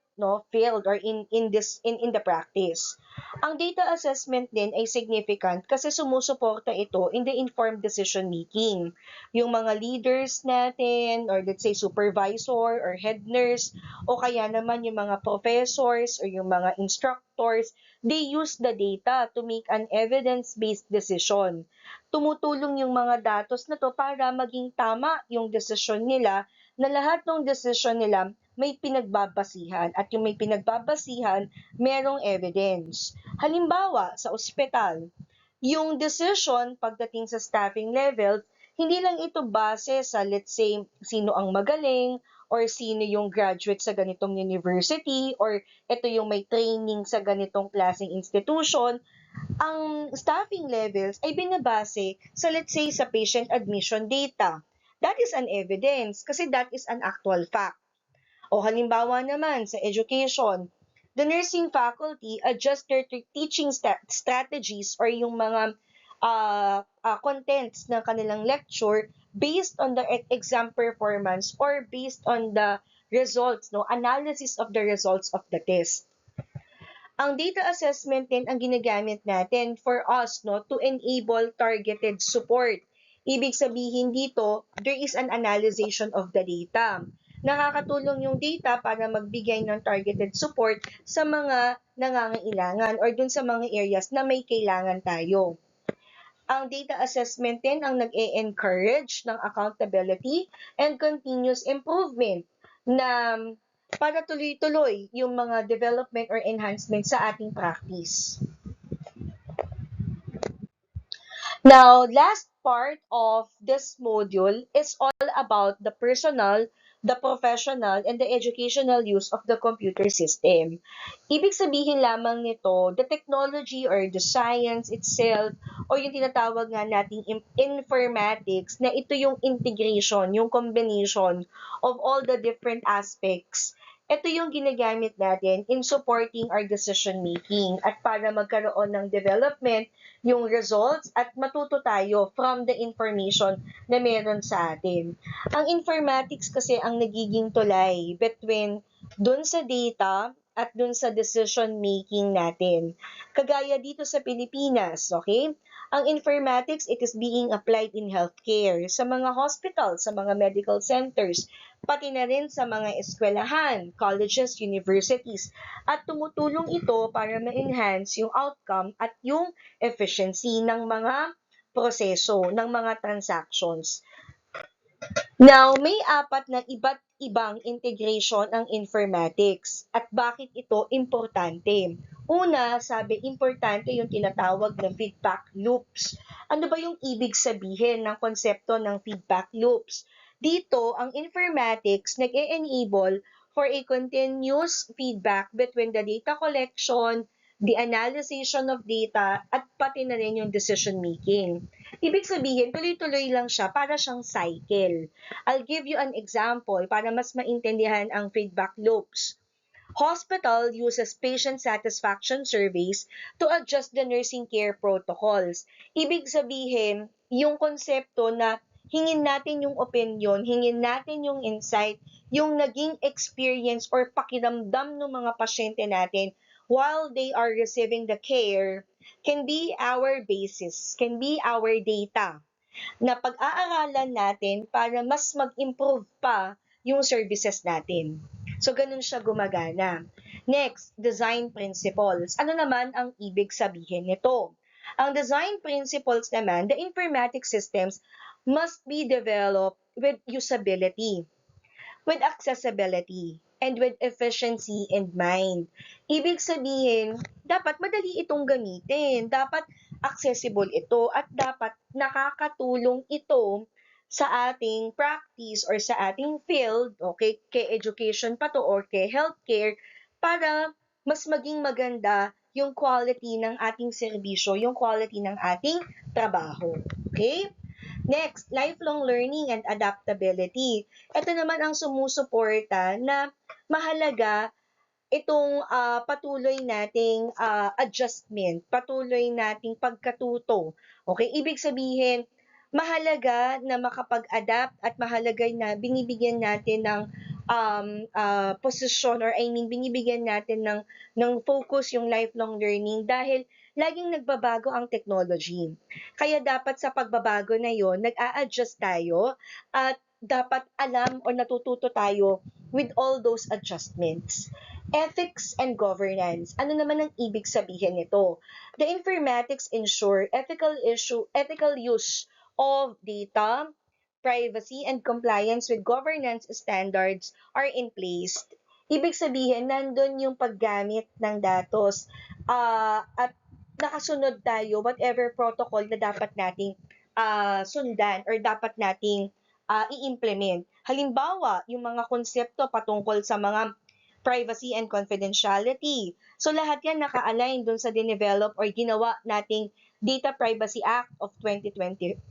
field or in the practice. Ang data assessment din ay significant kasi sumusuporta ito in the informed decision making. Yung mga leaders natin or let's say supervisor or head nurse o kaya naman yung mga professors or yung mga instructors, they use the data to make an evidence-based decision. Tumutulong yung mga datos na to para maging tama yung decision nila, na lahat ng decision nila may pinagbabasihan at yung may pinagbabasihan merong evidence. Halimbawa, sa ospital, yung decision pagdating sa staffing level, hindi lang ito base sa let's say sino ang magaling or sino yung graduate sa ganitong university or ito yung may training sa ganitong klaseng institution. Ang staffing levels ay binabase sa let's say sa patient admission data. That is an evidence kasi that is an actual fact. O halimbawa naman sa education, the nursing faculty adjust their teaching strategies or yung mga contents ng kanilang lecture based on the exam performance or based on the results, no, analysis of the results of the test. Ang data assessment din ang ginagamit natin for us, no, to enable targeted support. Ibig sabihin dito, there is an analyzation of the data. Nakakatulong yung data para magbigay ng targeted support sa mga nangangailangan or dun sa mga areas na may kailangan tayo. Ang data assessment din ang nag-e-encourage ng accountability and continuous improvement na para tuloy-tuloy yung mga development or enhancement sa ating practice. Now, last part of this module is all about the personal, the professional, and the educational use of the computer system. Ibig sabihin lamang nito, the technology or the science itself, o yung tinatawag nga nating informatics, na ito yung integration, yung combination of all the different aspects. Ito yung ginagamit natin in supporting our decision making at para magkaroon ng development yung results at matuto tayo from the information na meron sa atin. Ang informatics kasi ang nagiging tulay between dun sa data at dun sa decision making natin. Kagaya dito sa Pilipinas, okay? Ang informatics, it is being applied in healthcare, sa mga hospitals, sa mga medical centers, pati na rin sa mga eskwelahan, colleges, universities, at tumutulong ito para ma-enhance yung outcome at yung efficiency ng mga proseso, ng mga transactions. Now, may apat na iba't ibang integration ang informatics. At bakit ito importante? Una, sabi, importante yung tinatawag na feedback loops. Ano ba yung ibig sabihin ng konsepto ng feedback loops? Dito, ang informatics nag-e-enable for a continuous feedback between the data collection, the analysis of data, at pati na rin yung decision making. Ibig sabihin, tuloy-tuloy lang siya, para siyang cycle. I'll give you an example para mas maintindihan ang feedback loops. Hospital uses patient satisfaction surveys to adjust the nursing care protocols. Ibig sabihin, yung konsepto na hingin natin yung opinion, hingin natin yung insight, yung naging experience or pakiramdam ng mga pasyente natin while they are receiving the care can be our basis, can be our data na pag-aaralan natin para mas mag-improve pa yung services natin. So, ganun siya gumagana. Next, design principles. Ano naman ang ibig sabihin nito? Ang design principles naman, the informatic systems must be developed with usability, with accessibility, and with efficiency in mind. Ibig sabihin, dapat madali itong gamitin, dapat accessible ito, at dapat nakakatulong ito sa ating practice or sa ating field, okay, kay education pa to or kay healthcare, para mas maging maganda yung quality ng ating serbisyo, yung quality ng ating trabaho. Okay? Next, lifelong learning and adaptability. Ito naman ang sumusuporta na mahalaga itong patuloy nating adjustment, patuloy nating pagkatuto. Okay, ibig sabihin, mahalaga na makapag-adapt at mahalaga na binibigyan natin ng posisyon or I mean binibigyan natin ng focus yung lifelong learning dahil laging nagbabago ang technology. Kaya dapat sa pagbabago na yon, nag-a-adjust tayo at dapat alam o natututo tayo with all those adjustments. Ethics and governance. Ano naman ang ibig sabihin nito? The informatics ensure ethical use of data, privacy, and compliance with governance standards are in place. Ibig sabihin, nandun yung paggamit ng datos at nakasunod tayo whatever protocol na dapat nating sundan or dapat nating i-implement. Halimbawa, yung mga konsepto patungkol sa mga privacy and confidentiality. So lahat yan naka-align dun sa dinevelop or ginawa nating Data Privacy Act of 2012.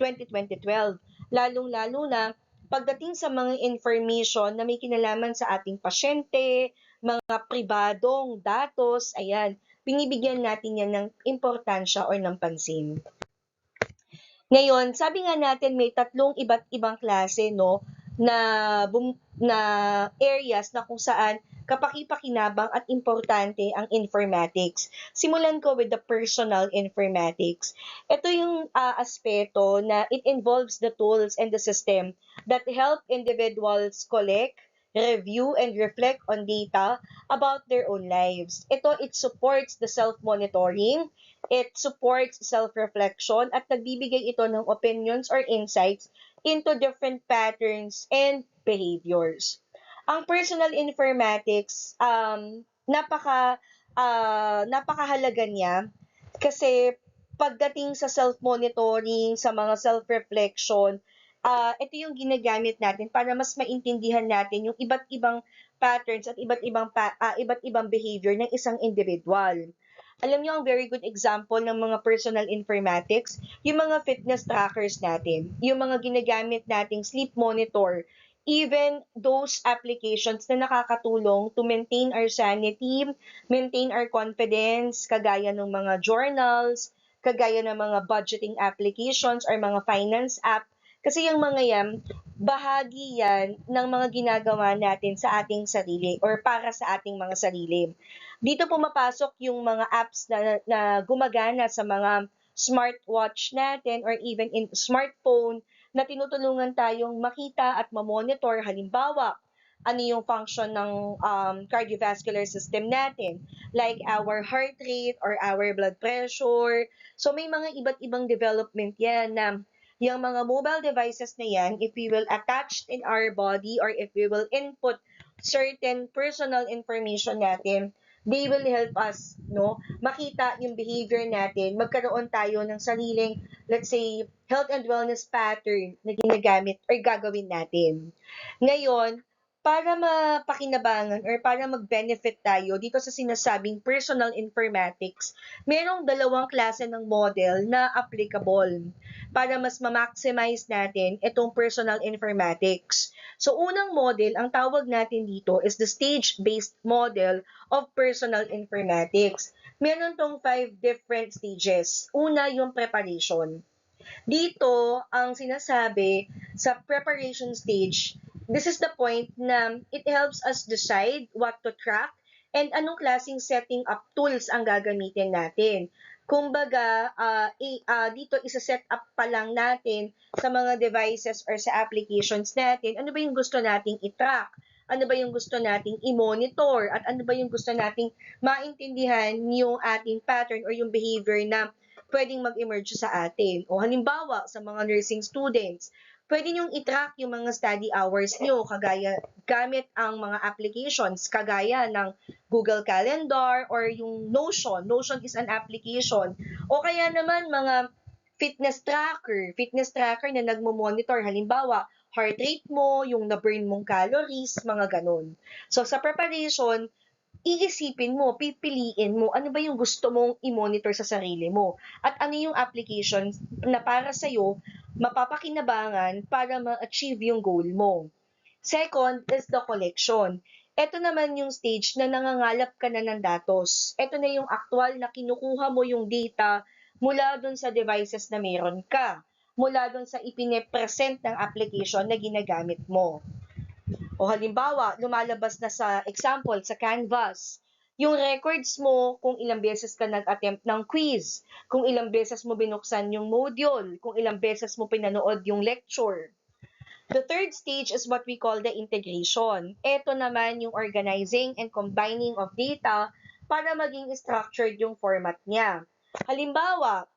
Lalong-lalo na pagdating sa mga information na may kinalaman sa ating pasyente, mga pribadong datos, ayan, binibigyan natin yan ng importansya or ng pansin. Ngayon, sabi nga natin may tatlong iba't ibang klase, no, na areas na kung saan kapaki-pakinabang at importante ang informatics. Simulan ko with the personal informatics. Ito yung aspeto na it involves the tools and the system that help individuals collect, review, and reflect on data about their own lives. It supports the self-monitoring, it supports self-reflection, at nagbibigay ito ng opinions or insights into different patterns and behaviors. Ang personal informatics, napakahalaga niya kasi pagdating sa self-monitoring, sa mga self-reflection, ito yung ginagamit natin para mas maintindihan natin yung iba't ibang patterns at iba't ibang behavior ng isang individual. Alam niyo ang very good example ng mga personal informatics, yung mga fitness trackers natin, yung mga ginagamit nating sleep monitor, even those applications na nakakatulong to maintain our sanity, maintain our confidence, kagaya ng mga journals, kagaya ng mga budgeting applications or mga finance app. Kasi yung mga yan, bahagi yan ng mga ginagawa natin sa ating sarili or para sa ating mga sarili. Dito pumapasok yung mga apps na gumagana sa mga smartwatch natin or even in smartphone na tinutulungan tayong makita at mamonitor. Halimbawa, ano yung function ng cardiovascular system natin, like our heart rate or our blood pressure. So may mga iba't ibang development yan na yung mga mobile devices na yan, if we will attach in our body or if we will input certain personal information natin, they will help us, no, makita yung behavior natin, magkaroon tayo ng sariling, let's say, health and wellness pattern na ginagamit or gagawin natin. Ngayon, para mapakinabangan or para mag-benefit tayo dito sa sinasabing personal informatics, merong dalawang klase ng model na applicable para mas ma-maximize natin itong personal informatics. So, unang model, ang tawag natin dito is the stage-based model of personal informatics. Meron tong 5 different stages. Una, yung preparation. Dito, ang sinasabi sa preparation stage, this is the point na it helps us decide what to track and anong klaseng setting up tools ang gagamitin natin. Kumbaga, dito isa-set up pa lang natin sa mga devices or sa applications natin, ano ba yung gusto nating i-track? Ano ba yung gusto nating i-monitor? At ano ba yung gusto nating maintindihan yung ating pattern or yung behavior na pwedeng mag-emerge sa atin. O halimbawa, sa mga nursing students, pwede nyong i-track yung mga study hours nyo kagaya gamit ang mga applications kagaya ng Google Calendar or yung Notion. Notion is an application. O kaya naman mga fitness tracker na nagmo-monitor. Halimbawa, heart rate mo, yung na-burn mong calories, mga ganun. So, sa preparation, iisipin mo, pipiliin mo, ano ba yung gusto mong i-monitor sa sarili mo? At ano yung application na para sa'yo, mapapakinabangan para ma-achieve yung goal mo? Second is the collection. Ito naman yung stage na nangangalap ka na ng datos. Ito na yung actual na kinukuha mo yung data mula dun sa devices na meron ka, mula dun sa ipine-present ng application na ginagamit mo. O halimbawa, lumalabas na sa example, sa Canvas, yung records mo kung ilang beses ka nag-attempt ng quiz, kung ilang beses mo binuksan yung module, kung ilang beses mo pinanood yung lecture. The third stage is what we call the integration. Ito naman yung organizing and combining of data para maging structured yung format niya. Halimbawa,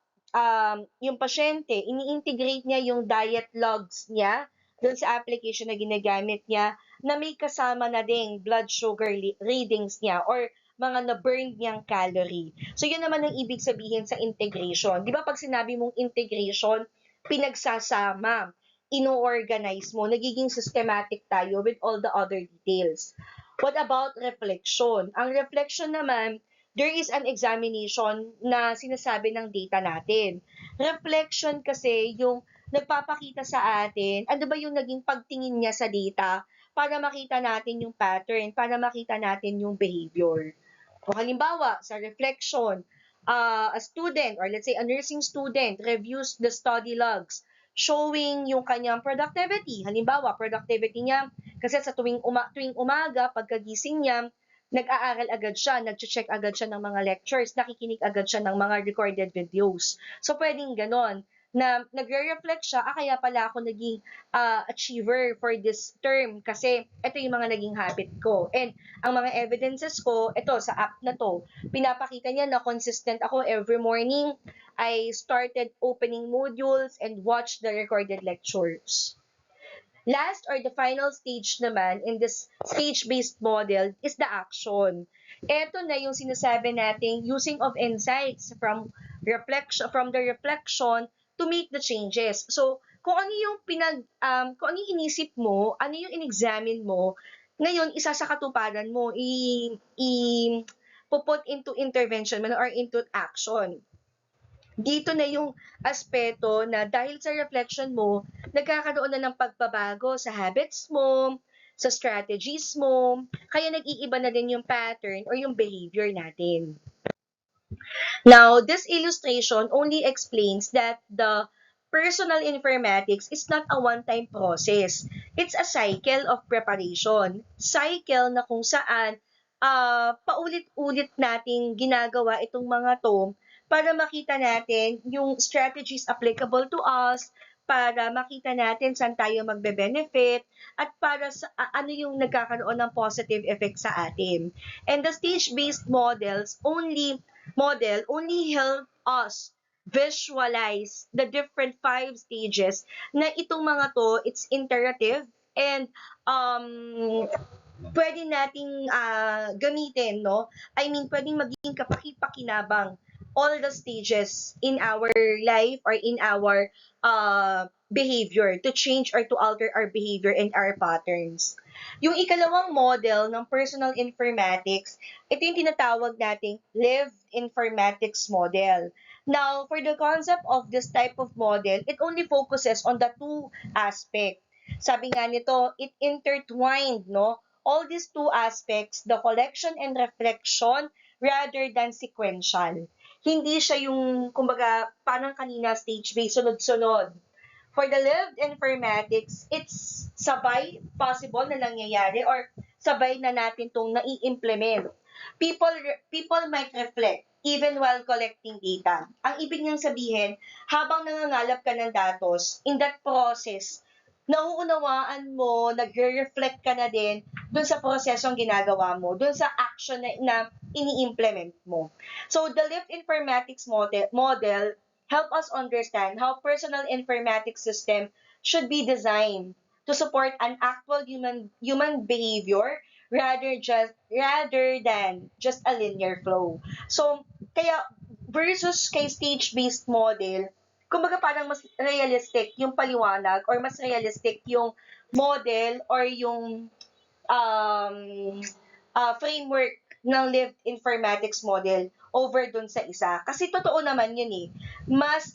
yung pasyente, ini-integrate niya yung diet logs niya doon sa application na ginagamit niya na may kasama na ding blood sugar readings niya or mga na-burn niyang calorie. So, yun naman ang ibig sabihin sa integration. Di ba pag sinabi mong integration, pinagsasama, ino-organize mo, nagiging systematic tayo with all the other details. What about reflection? Ang reflection naman, there is an examination na sinasabi ng data natin. Reflection kasi yung nagpapakita sa atin, ano ba yung naging pagtingin niya sa data para makita natin yung pattern, para makita natin yung behavior. O halimbawa, sa reflection, a student or let's say a nursing student reviews the study logs showing yung kanyang productivity. Halimbawa, productivity niya kasi sa tuwing umaga pagkagising niya, nag-aaral agad siya, nag-check agad siya ng mga lectures, nakikinig agad siya ng mga recorded videos. So pwedeng ganon na nagre-reflect siya, kaya pala ako naging achiever for this term kasi ito yung mga naging habit ko. And ang mga evidences ko, ito sa app na to, pinapakita niya na consistent ako every morning. I started opening modules and watch the recorded lectures. Last or the final stage naman in this stage-based model is the action. Ito na yung sinasabi nating using of insights from the reflection to make the changes. So, kung ano yung kung ano yung inisip mo, ano yung in-examine mo, ngayon isa sa katuparan mo put into intervention or into action. Dito na yung aspeto na dahil sa reflection mo, nagkakaroon na ng pagbabago sa habits mo, sa strategies mo, kaya nag-iiba na din yung pattern or yung behavior natin. Now, this illustration only explains that the personal informatics is not a one-time process. It's a cycle of preparation. Cycle na kung saan paulit-ulit nating ginagawa itong mga to para makita natin yung strategies applicable to us, para makita natin saan tayo magbe-benefit, at para sa ano yung nagkakaroon ng positive effect sa atin. And the stage-based model only help us visualize the different 5 stages na itong mga to, it's iterative and pwede nating gamitin, no? I mean, pwedeng maging kapaki-pakinabang all the stages in our life or in our behavior to change or to alter our behavior and our patterns. Yung ikalawang model ng personal informatics, ito yung tinatawag nating lived informatics model. Now, for the concept of this type of model, it only focuses on the 2 aspects. Sabi nga nito, it intertwined, no? All these 2 aspects, the collection and reflection rather than sequential. Hindi siya yung, kumbaga, parang kanina stage-based, sunod-sunod. For the lived informatics, it's sabay possible na nangyayari or sabay na natin itong nai-implement. People might reflect even while collecting data. Ang ibig niyang sabihin, habang nangangalap ka ng datos, in that process, nauunawaan mo, nagre-reflect ka na din dun sa prosesong ginagawa mo, dun sa action na ini-implement mo. So, the lived informatics model help us understand how personal informatics system should be designed to support an actual human behavior rather than just a linear flow. So, kaya versus kay stage-based model, kumbaga parang mas realistic yung paliwanag or mas realistic yung model or yung um, framework ng lived informatics model over dun sa isa. Kasi totoo naman yun eh. Mas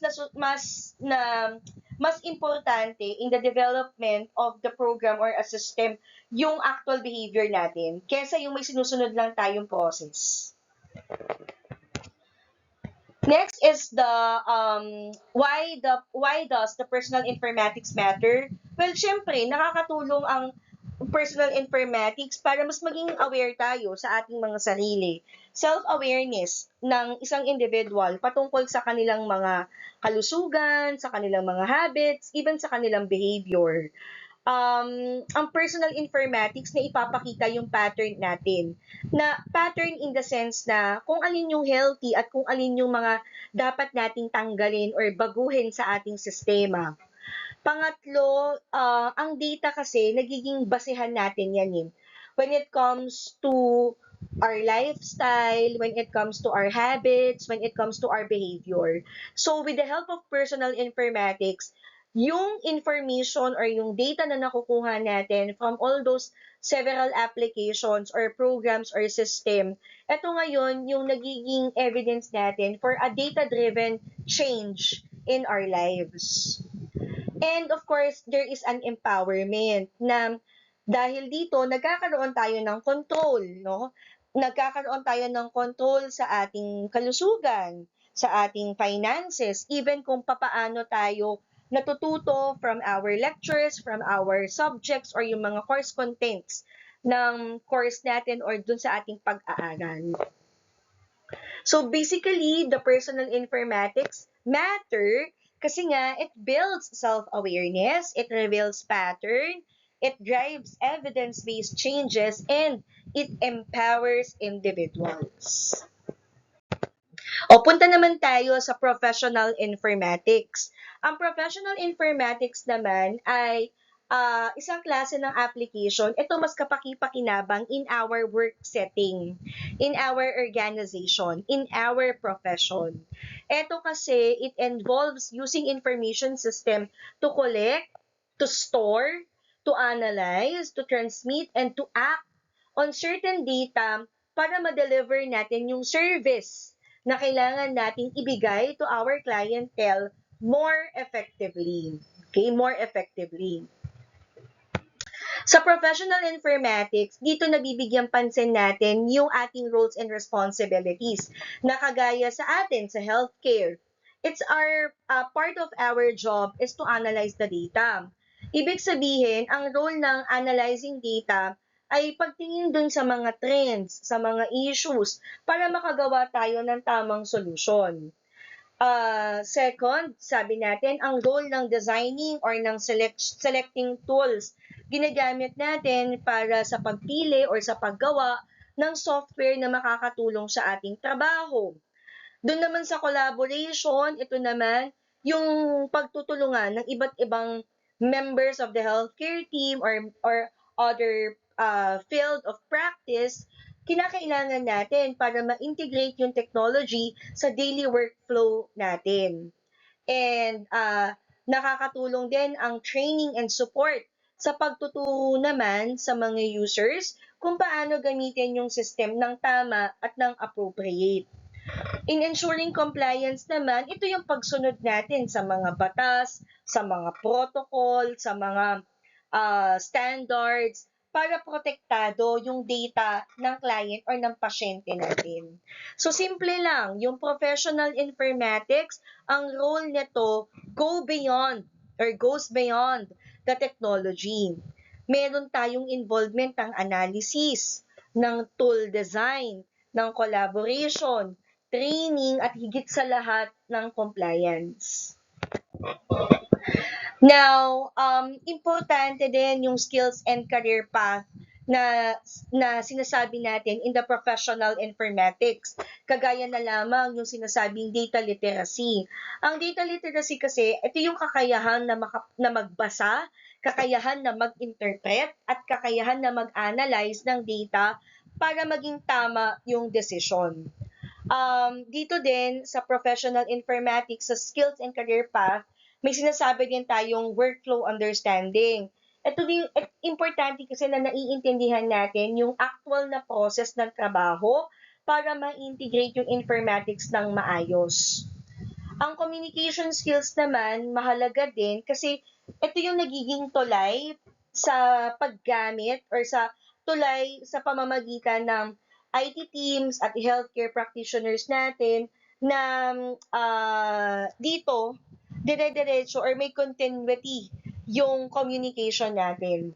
importante in the development of the program or a system yung actual behavior natin kesa yung may sinusunod lang tayong process. Next is the why does the personal informatics matter? Well, syempre, nakakatulong ang personal informatics para mas maging aware tayo sa ating mga sarili. Self-awareness ng isang individual patungkol sa kanilang mga kalusugan, sa kanilang mga habits, even sa kanilang behavior. Ang personal informatics na ipapakita yung pattern natin. Na pattern in the sense na kung alin yung healthy at kung alin yung mga dapat nating tanggalin or baguhin sa ating sistema. Pangatlo, ang data kasi nagiging basehan natin yan eh. When it comes to our lifestyle, when it comes to our habits, when it comes to our behavior. So with the help of personal informatics, yung information or yung data na nakukuha natin from all those several applications or programs or system, ito ngayon yung nagiging evidence natin for a data-driven change in our lives. And of course, there is an empowerment na dahil dito, nagkakaroon tayo ng control, no? nagkakaroon tayo ng control sa ating kalusugan, sa ating finances, even kung papaano tayo natututo from our lectures, from our subjects, or yung mga course contents ng course natin or dun sa ating pag-aaral. So basically, the personal informatics matter kasi nga it builds self-awareness, it reveals pattern, it drives evidence-based changes, and it empowers individuals. O punta naman tayo sa professional informatics. Ang professional informatics naman ay isang klase ng application. Ito mas kapaki-pakinabang in our work setting, in our organization, in our profession. Ito kasi, it involves using information system to collect, to store, to analyze, to transmit, and to act on certain data para ma-deliver natin yung service na kailangan nating ibigay to our clientele more effectively. Okay, more effectively. Sa professional informatics, dito nabibigyan pansin natin yung ating roles and responsibilities na kagaya sa atin sa healthcare. It's our part of our job is to analyze the data. Ibig sabihin, ang role ng analyzing data ay pagtingin dun sa mga trends, sa mga issues, para makagawa tayo ng tamang solusyon. Second, sabi natin, ang role ng designing or ng selecting tools ginagamit natin para sa pagpili or sa paggawa ng software na makakatulong sa ating trabaho. Doon naman sa collaboration, ito naman yung pagtutulungan ng iba't ibang members of the healthcare team or other field of practice, kinakailangan natin para ma-integrate yung technology sa daily workflow natin. And nakakatulong din ang training and support sa pagtuturo naman sa mga users kung paano gamitin yung system ng tama at ng appropriate. In ensuring compliance naman, ito yung pagsunod natin sa mga batas, sa mga protocol, sa mga standards para protektado yung data ng client or ng pasyente natin. So simple lang, yung professional informatics, ang role nito goes beyond the technology. Meron tayong involvement ng analysis, ng tool design, ng collaboration, training, at higit sa lahat ng compliance. Now, importante din yung skills and career path na sinasabi natin in the professional informatics. Kagaya na lamang yung sinasabing data literacy. Ang data literacy kasi, ito yung kakayahan na magbasa, kakayahan na mag-interpret, at kakayahan na mag-analyze ng data para maging tama yung desisyon. Dito din sa professional informatics, sa skills and career path, may sinasabi din tayong workflow understanding. Ito din importante kasi na naiintindihan natin yung actual na process ng trabaho para ma-integrate yung informatics ng maayos. Ang communication skills naman, mahalaga din kasi ito yung nagiging tulay sa paggamit or sa tulay sa pamamagitan ng IT teams at healthcare practitioners natin na dito dire-diretso or may continuity yung communication natin.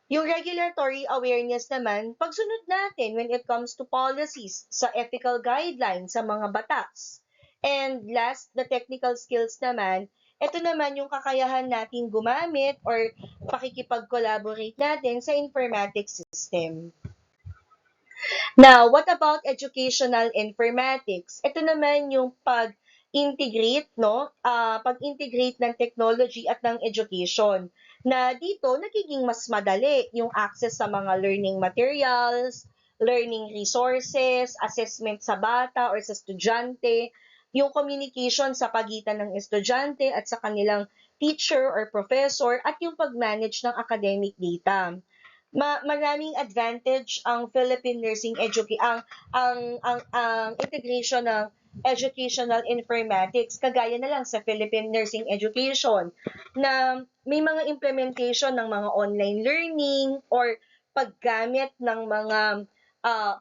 Yung regulatory awareness naman, pagsunod natin when it comes to policies, sa ethical guidelines, sa mga batas. And last, the technical skills naman, ito naman yung kakayahan natin gumamit or pakikipag-collaborate natin sa informatics system. Now, what about educational informatics? Ito naman yung pag-integrate, no? Pag-integrate ng technology at ng education. Na dito, nagiging mas madali yung access sa mga learning materials, learning resources, assessment sa bata or sa estudyante, yung communication sa pagitan ng estudyante at sa kanilang teacher or professor, at yung pag-manage ng academic data. Maraming advantage ang Philippine Nursing ang integration ng educational informatics kagaya na lang sa Philippine Nursing Education na may mga implementation ng mga online learning or paggamit ng mga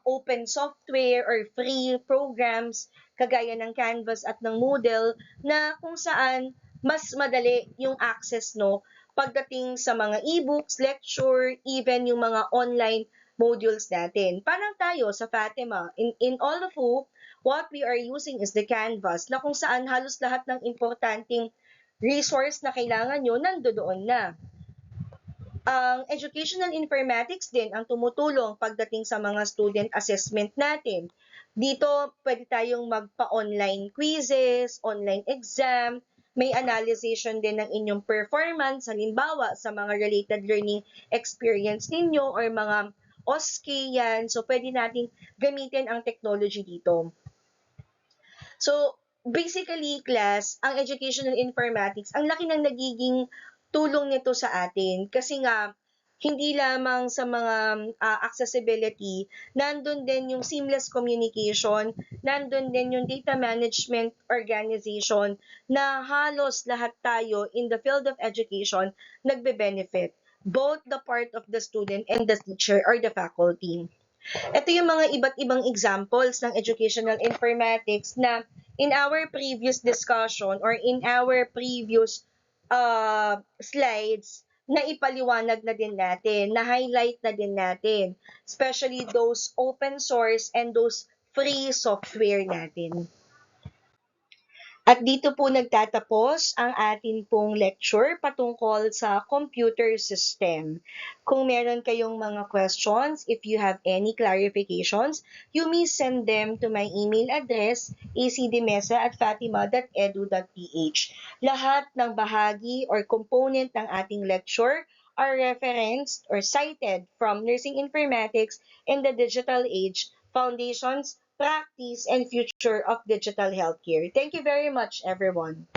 open software or free programs kagaya ng Canvas at ng Moodle na kung saan mas madali yung access no pagdating sa mga ebooks, lecture, even yung mga online modules natin. Parang tayo sa Fatima, in all of who, what we are using is the Canvas na kung saan halos lahat ng importanteng resource na kailangan nyo nandoon na. Ang educational informatics din ang tumutulong pagdating sa mga student assessment natin. Dito, pwede tayong magpa-online quizzes, online exam, may analyzation din ng inyong performance, halimbawa sa mga related learning experience ninyo or mga OSCE yan. So, pwede nating gamitin ang technology dito. So, basically, class, ang educational informatics, ang laki ng nagiging tulong nito sa atin. Kasi nga, hindi lamang sa mga accessibility, nandun din yung seamless communication, nandun din yung data management organization na halos lahat tayo in the field of education nagbe-benefit. Both the part of the student and the teacher or the faculty. Ito yung mga iba't ibang examples ng educational informatics na in our previous discussion or in our previous slides na ipaliwanag na din natin, na highlight na din natin, especially those open source and those free software natin. At dito po nagtatapos ang atin pong lecture patungkol sa computer system. Kung meron kayong mga questions, if you have any clarifications, you may send them to my email address acdmesa@fatima.edu.ph. Lahat ng bahagi or component ng ating lecture are referenced or cited from Nursing Informatics in the Digital Age Foundations, Practice, and Future of Digital Healthcare. Thank you very much, everyone.